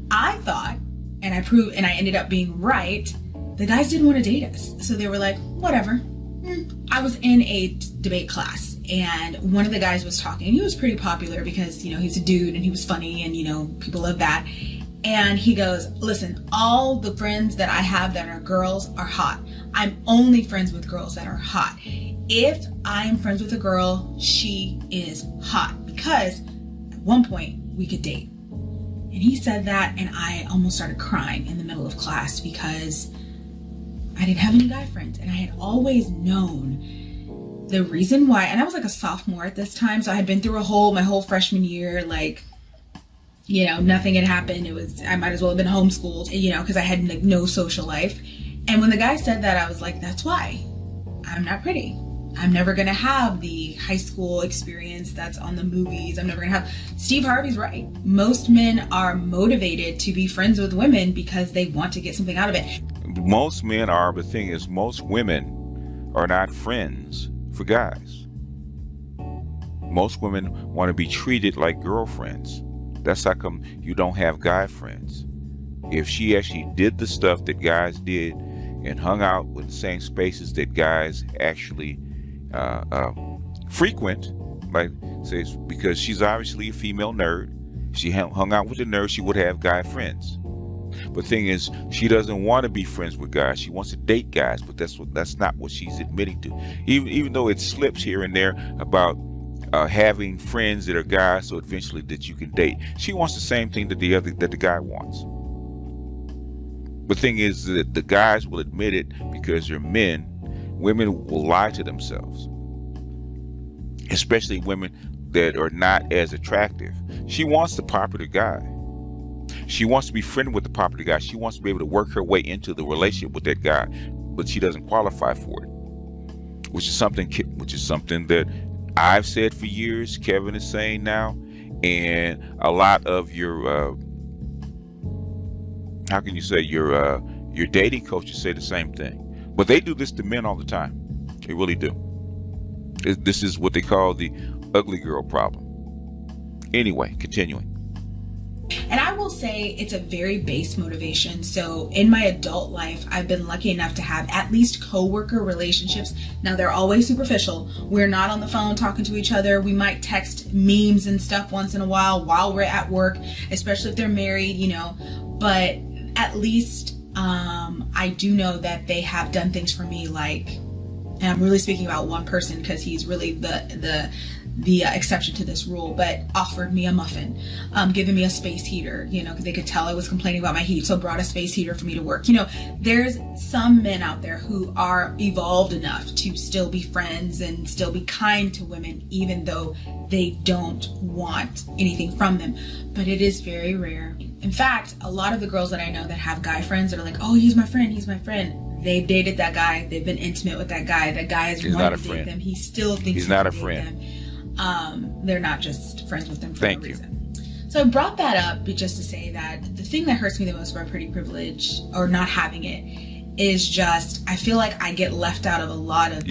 [SPEAKER 4] I thought, and I ended up being right, the guys didn't want to date us. So they were like, whatever. I was in a debate class and one of the guys was talking, and he was pretty popular because, he was a dude and he was funny and, people love that. And he goes, listen, all the friends that I have that are girls are hot. I'm only friends with girls that are hot. If I'm friends with a girl, she is hot, because at one point we could date. And he said that and I almost started crying in the middle of class because I didn't have any guy friends. And I had always known the reason why, and I was like a sophomore at this time. So I had been through my whole freshman year, like, nothing had happened. I might as well have been homeschooled, because I had no social life. And when the guy said that, I was like, that's why I'm not pretty. I'm never going to have the high school experience that's on the movies. I'm never going to have. Steve Harvey's right. Most men are motivated to be friends with women because they want to get something out of it.
[SPEAKER 3] Most men are, but the thing is, most women are not friends for guys. Most women want to be treated like girlfriends. That's how come you don't have guy friends. If she actually did the stuff that guys did and hung out with the same spaces that guys actually frequent, like say, because she's obviously a female nerd, she hung out with the nerds, she would have guy friends. But the thing is, she doesn't want to be friends with guys. She wants to date guys, but that's not what she's admitting to. Even though it slips here and there about having friends that are guys, so eventually that you can date. She wants the same thing that the guy wants. The thing is that the guys will admit it because they're men. Women will lie to themselves, especially women that are not as attractive. She wants the popular guy. She wants to be friendly with the popular guy. She wants to be able to work her way into the relationship with that guy, but she doesn't qualify for it, which is something that I've said for years. Kevin is saying now, and a lot of your how can you say your dating coaches say the same thing. But they do this to men all the time. They really do. This is what they call the ugly girl problem. Anyway, continuing.
[SPEAKER 4] And I will say it's a very base motivation. So in my adult life, I've been lucky enough to have at least coworker relationships. Now they're always superficial. We're not on the phone talking to each other. We might text memes and stuff once in a while we're at work, especially if they're married, but at least I do know that they have done things for me, like, and I'm really speaking about one person because he's really the exception to this rule, but offered me a muffin, giving me a space heater, because they could tell I was complaining about my heat, so brought a space heater for me to work. There's some men out there who are evolved enough to still be friends and still be kind to women, even though they don't want anything from them. But it is very rare. In fact, a lot of the girls that I know that have guy friends that are like, oh, he's my friend. They've dated that guy. They've been intimate with that guy. That guy is wanting to date them. He still thinks
[SPEAKER 3] he's not a friend.
[SPEAKER 4] They're not just friends with them for
[SPEAKER 3] Thank
[SPEAKER 4] no
[SPEAKER 3] you.
[SPEAKER 4] reason. So I brought that up just to say that the thing that hurts me the most about pretty privilege or not having it is just, I feel like I get left out of a lot of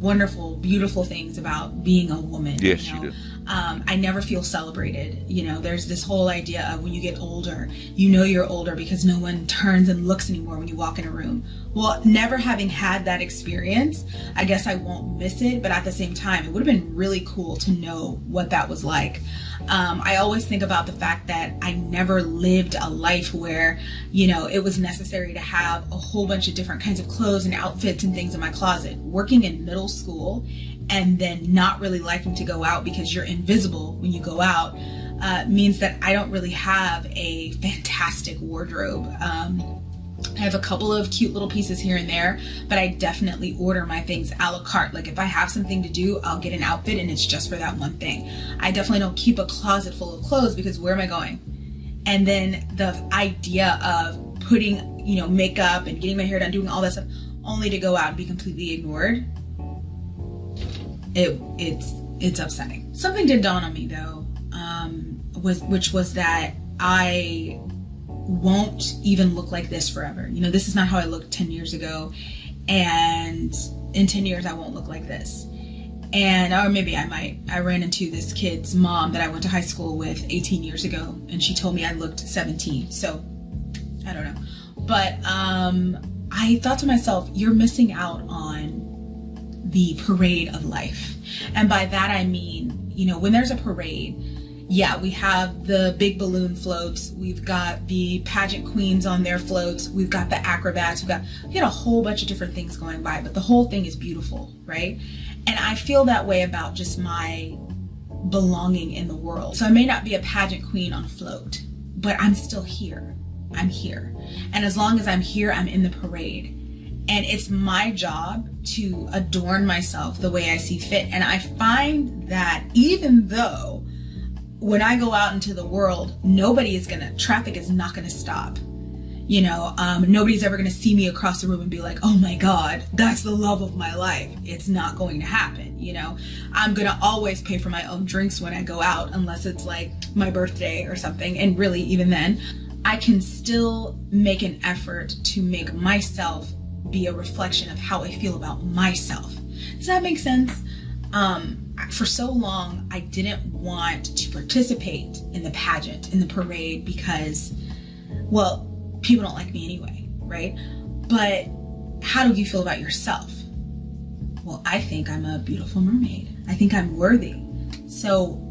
[SPEAKER 4] wonderful, beautiful things about being a woman.
[SPEAKER 3] Yes, you do.
[SPEAKER 4] I never feel celebrated. There's this whole idea of when you get older, you're older because no one turns and looks anymore when you walk in a room. Well, never having had that experience, I guess I won't miss it. But at the same time, it would have been really cool to know what that was like. I always think about the fact that I never lived a life where, it was necessary to have a whole bunch of different kinds of clothes and outfits and things in my closet. Working in middle school and then not really liking to go out because you're invisible when you go out means that I don't really have a fantastic wardrobe. I have a couple of cute little pieces here and there, but I definitely order my things a la carte. Like if I have something to do, I'll get an outfit and it's just for that one thing. I definitely don't keep a closet full of clothes because where am I going? And then the idea of putting, makeup and getting my hair done, doing all that stuff, only to go out and be completely ignored. It's upsetting. Something did dawn on me though, which was that I won't even look like this forever. This is not how I looked 10 years ago, and in 10 years I won't look like this. Or maybe I might. I ran into this kid's mom that I went to high school with 18 years ago, and she told me I looked 17. So I don't know. But I thought to myself, you're missing out on the parade of life. And by that I mean, when there's a parade, yeah, we have the big balloon floats, we've got the pageant queens on their floats, we've got the acrobats, we got a whole bunch of different things going by, but the whole thing is beautiful, right? And I feel that way about just my belonging in the world. So I may not be a pageant queen on a float, but I'm still here. I'm here. And as long as I'm here, I'm in the parade. And it's my job to adorn myself the way I see fit. And I find that even though when I go out into the world, traffic is not gonna stop. Nobody's ever gonna see me across the room and be like, oh my God, that's the love of my life. It's not going to happen. I'm gonna always pay for my own drinks when I go out, unless it's like my birthday or something. And really, even then, I can still make an effort to make myself be a reflection of how I feel about myself. Does that make sense? For so long, I didn't want to participate in the pageant, in the parade, because, well, people don't like me anyway, right? But how do you feel about yourself? Well, I think I'm a beautiful mermaid. I think I'm worthy. So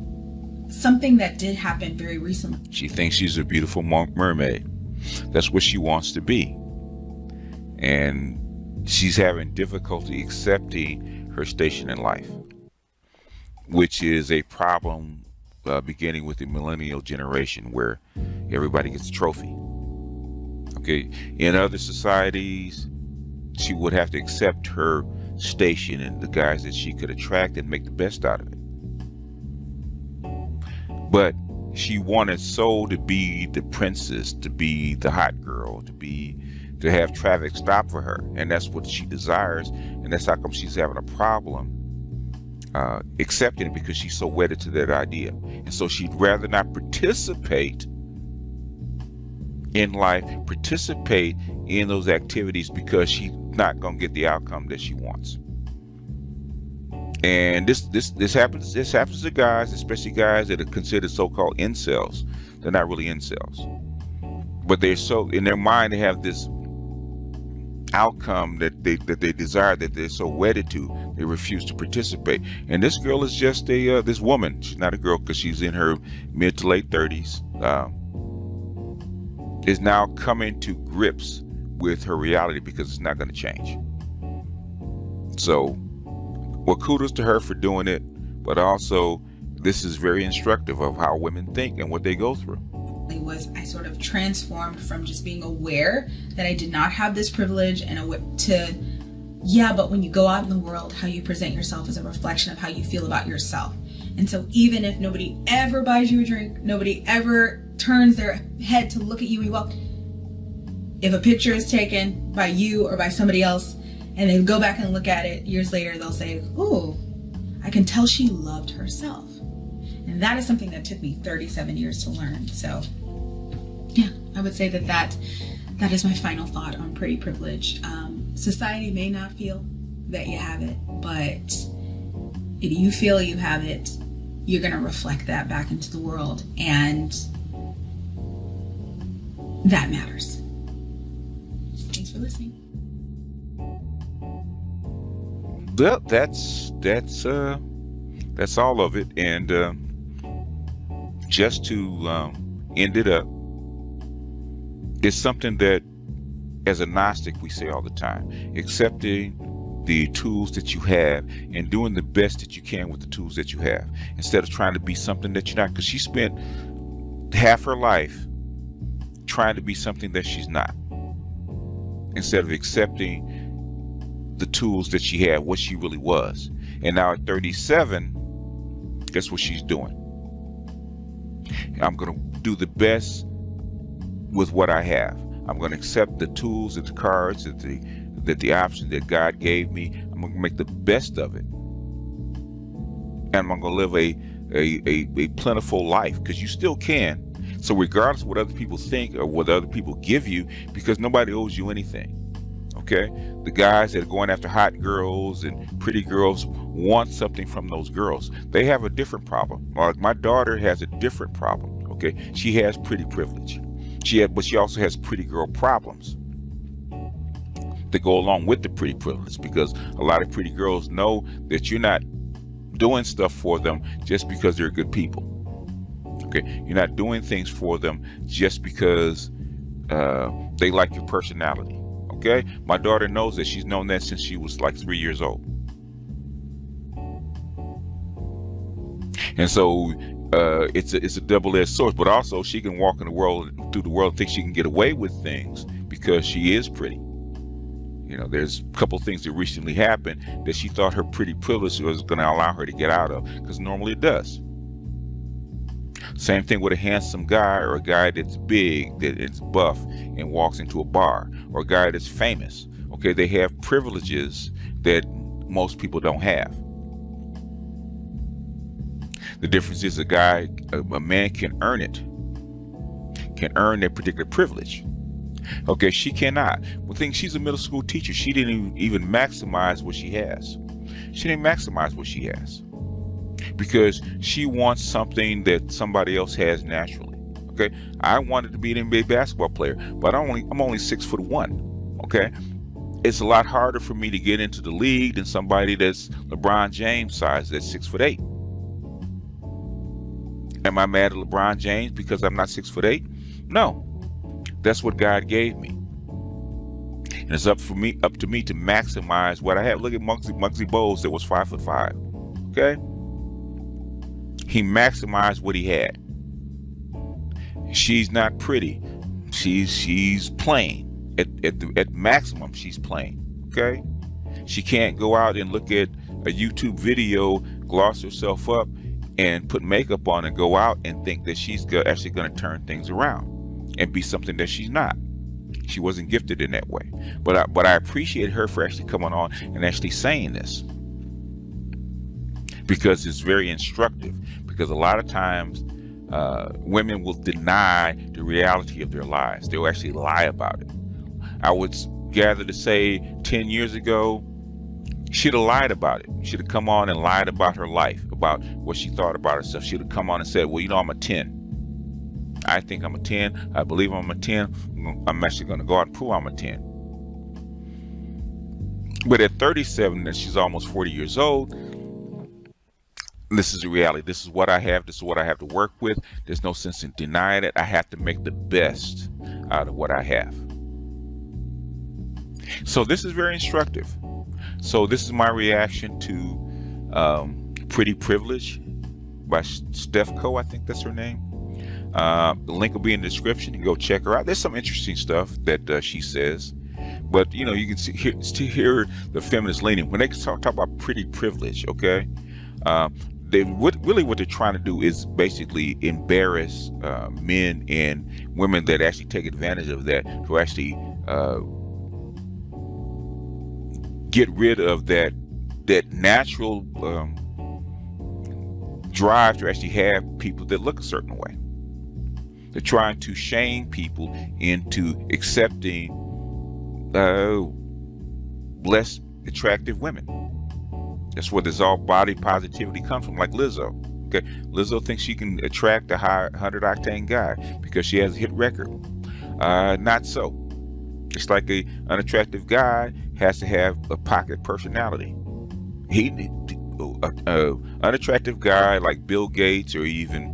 [SPEAKER 4] something that did happen very recently.
[SPEAKER 3] She thinks she's a beautiful mermaid. That's what she wants to be. And she's having difficulty accepting her station in life, which is a problem beginning with the millennial generation, where everybody gets a trophy. Okay, in other societies, she would have to accept her station and the guys that she could attract and make the best out of it. But she wanted so to be the princess, to be the hot girl, to have traffic stop for her, and that's what she desires, and that's how come she's having a problem accepting it, because she's so wedded to that idea. And so she'd rather not participate in life, participate in those activities, because she's not going to get the outcome that she wants. And this happens to guys, especially guys that are considered so-called incels. They're not really incels, but they're so, in their mind, they have this outcome that they desire, that they're so wedded to, they refuse to participate. And this girl is just this woman. She's not a girl, because she's in her mid to late 30s. Is now coming to grips with her reality, because it's not going to change. So, well, kudos to her for doing it, but also this is very instructive of how women think and what they go through.
[SPEAKER 4] I sort of transformed from just being aware that I did not have this privilege and but when you go out in the world, how you present yourself is a reflection of how you feel about yourself. And so even if nobody ever buys you a drink, nobody ever turns their head to look at you, if a picture is taken by you or by somebody else, and they go back and look at it years later, they'll say, "Oh, I can tell she loved herself." And that is something that took me 37 years to learn. So yeah, I would say that is my final thought on pretty privilege. Society may not feel that you have it, but if you feel you have it, you're going to reflect that back into the world, and that matters. Thanks for listening.
[SPEAKER 3] Well, that's all of it. And just to end it up, it's something that, as a Gnostic, we say all the time: accepting the tools that you have and doing the best that you can with the tools that you have, instead of trying to be something that you're not. Because she spent half her life trying to be something that she's not, instead of accepting the tools that she had, what she really was. And now at 37, guess what she's doing? I'm going to do the best with what I have. I'm going to accept the tools and the cards, that the options that God gave me. I'm going to make the best of it, and I'm going to live a plentiful life, because you still can. So regardless of what other people think or what other people give you, because nobody owes you anything. Okay, the guys that are going after hot girls and pretty girls want something from those girls. They have a different problem. Like my daughter has a different problem. Okay, she has pretty privilege. But she also has pretty girl problems that go along with the pretty privilege, because a lot of pretty girls know that you're not doing stuff for them just because they're good people. Okay, you're not doing things for them just because they like your personality. Okay, my daughter knows that. She's known that since she was like 3 years old. And so it's a double-edged sword. But also, she can walk through the world and think she can get away with things because she is pretty. You know, there's a couple things that recently happened that she thought her pretty privilege was going to allow her to get out of, because normally it does. Same thing with a handsome guy, or a guy that's big, that is buff and walks into a bar, or a guy that's famous. Okay, they have privileges that most people don't have. The difference is a man can earn it. can earn that particular privilege. Okay, she cannot. Well, think she's a middle school teacher. She didn't even maximize what she has. She didn't maximize what she has because she wants something that somebody else has naturally. Okay, I wanted to be an NBA basketball player, but I'm only 6'1". Okay, it's a lot harder for me to get into the league than somebody that's LeBron James size, that's 6'8". Am I mad at LeBron James because I'm not 6'8"? No, that's what God gave me, and it's up to me to maximize what I have. Look at Muggsy Bogues that was 5'5". Okay, he maximized what he had. She's not pretty. She's plain. At maximum, she's plain. Okay, she can't go out and look at a YouTube video, gloss herself up, and put makeup on and go out and think that she's actually going to turn things around and be something that she's not. She wasn't gifted in that way. But I appreciate her for actually coming on and actually saying this, because it's very instructive. Because a lot of times women will deny the reality of their lives. They'll actually lie about it. I would gather to say 10 years ago, she'd have lied about it. She'd have come on and lied about her life, about what she thought about herself. She'd have come on and said, well, I'm a 10. I think I'm a 10. I believe I'm a 10. I'm actually going to go out and prove I'm a 10. But at 37, and she's almost 40 years old, this is the reality. This is what I have. This is what I have to work with. There's no sense in denying it. I have to make the best out of what I have. So this is very instructive. So this is my reaction to Pretty Privilege by Steph Co. I think that's her name. The link will be in the description. You can go check her out. There's some interesting stuff that she says. But, you can hear the feminist leaning. When they talk about pretty privilege, okay, what they're trying to do is basically embarrass men and women that actually take advantage of that, to actually get rid of that natural drive to actually have people that look a certain way. They're trying to shame people into accepting less attractive women. That's where this all body positivity comes from, like Lizzo. Okay, Lizzo thinks she can attract a high 100-octane guy because she has a hit record. Not so. Just like a unattractive guy has to have a pocket personality. Unattractive guy like Bill Gates, or even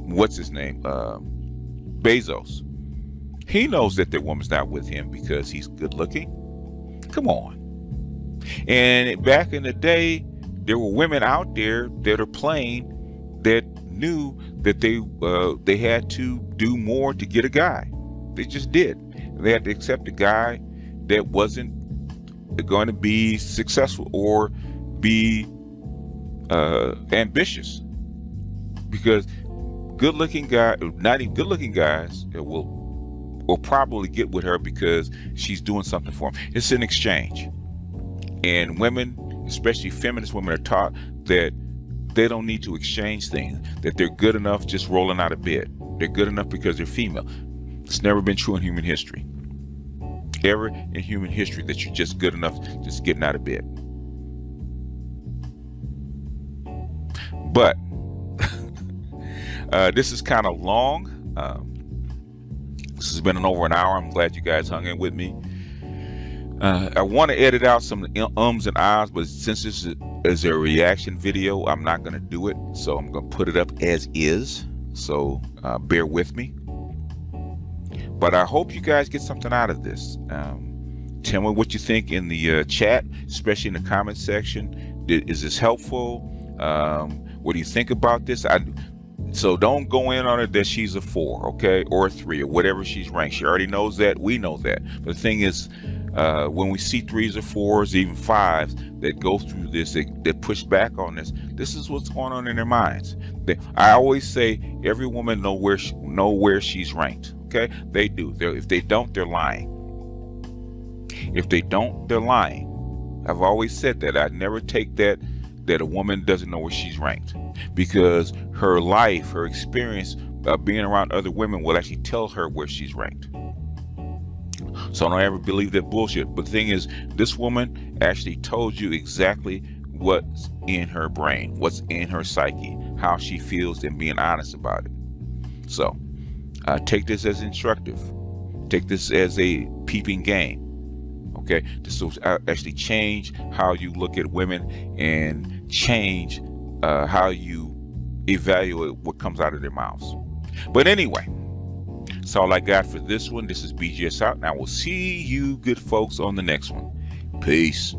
[SPEAKER 3] what's his name, Bezos. He knows that the woman's not with him because he's good looking. Come on. And back in the day, there were women out there that are plain that knew that they had to do more to get a guy. They just did. They had to accept a guy that wasn't going to be successful or be ambitious, because good-looking guy, not even good-looking guys, will probably get with her because she's doing something for them. It's an exchange. And women, especially feminist women, are taught that they don't need to exchange things, that they're good enough just rolling out of bed. They're good enough because they're female. It's never been true in human history. Ever in human history that you're just good enough just getting out of bed. But this is kind of long. This has been over an hour. I'm glad you guys hung in with me. I want to edit out some ums and ahs, but since this is a reaction video, I'm not going to do it. So I'm going to put it up as is. So bear with me. But I hope you guys get something out of this. Tell me what you think in the chat, especially in the comment section. Is this helpful? What do you think about this? So don't go in on it that she's a 4, okay, or a 3, or whatever she's ranked. She already knows that. We know that. But the thing is, when we see 3s or 4s, even 5s that go through this, that push back on this is what's going on in their minds. I always say every woman know where she's ranked. Okay, they do. If they don't, they're lying. If they don't, they're lying. I've always said that. I never take that that a woman doesn't know where she's ranked, because her life, her experience being around other women will actually tell her where she's ranked. So don't ever believe that bullshit. But the thing is, this woman actually told you exactly what's in her brain, what's in her psyche, how she feels, and being honest about it. So take this as instructive. Take this as a peeping game. Okay, this will actually change how you look at women and change how you evaluate what comes out of their mouths. But anyway, that's all I got for this one. This is BGS out, and I will see you good folks on the next one. Peace.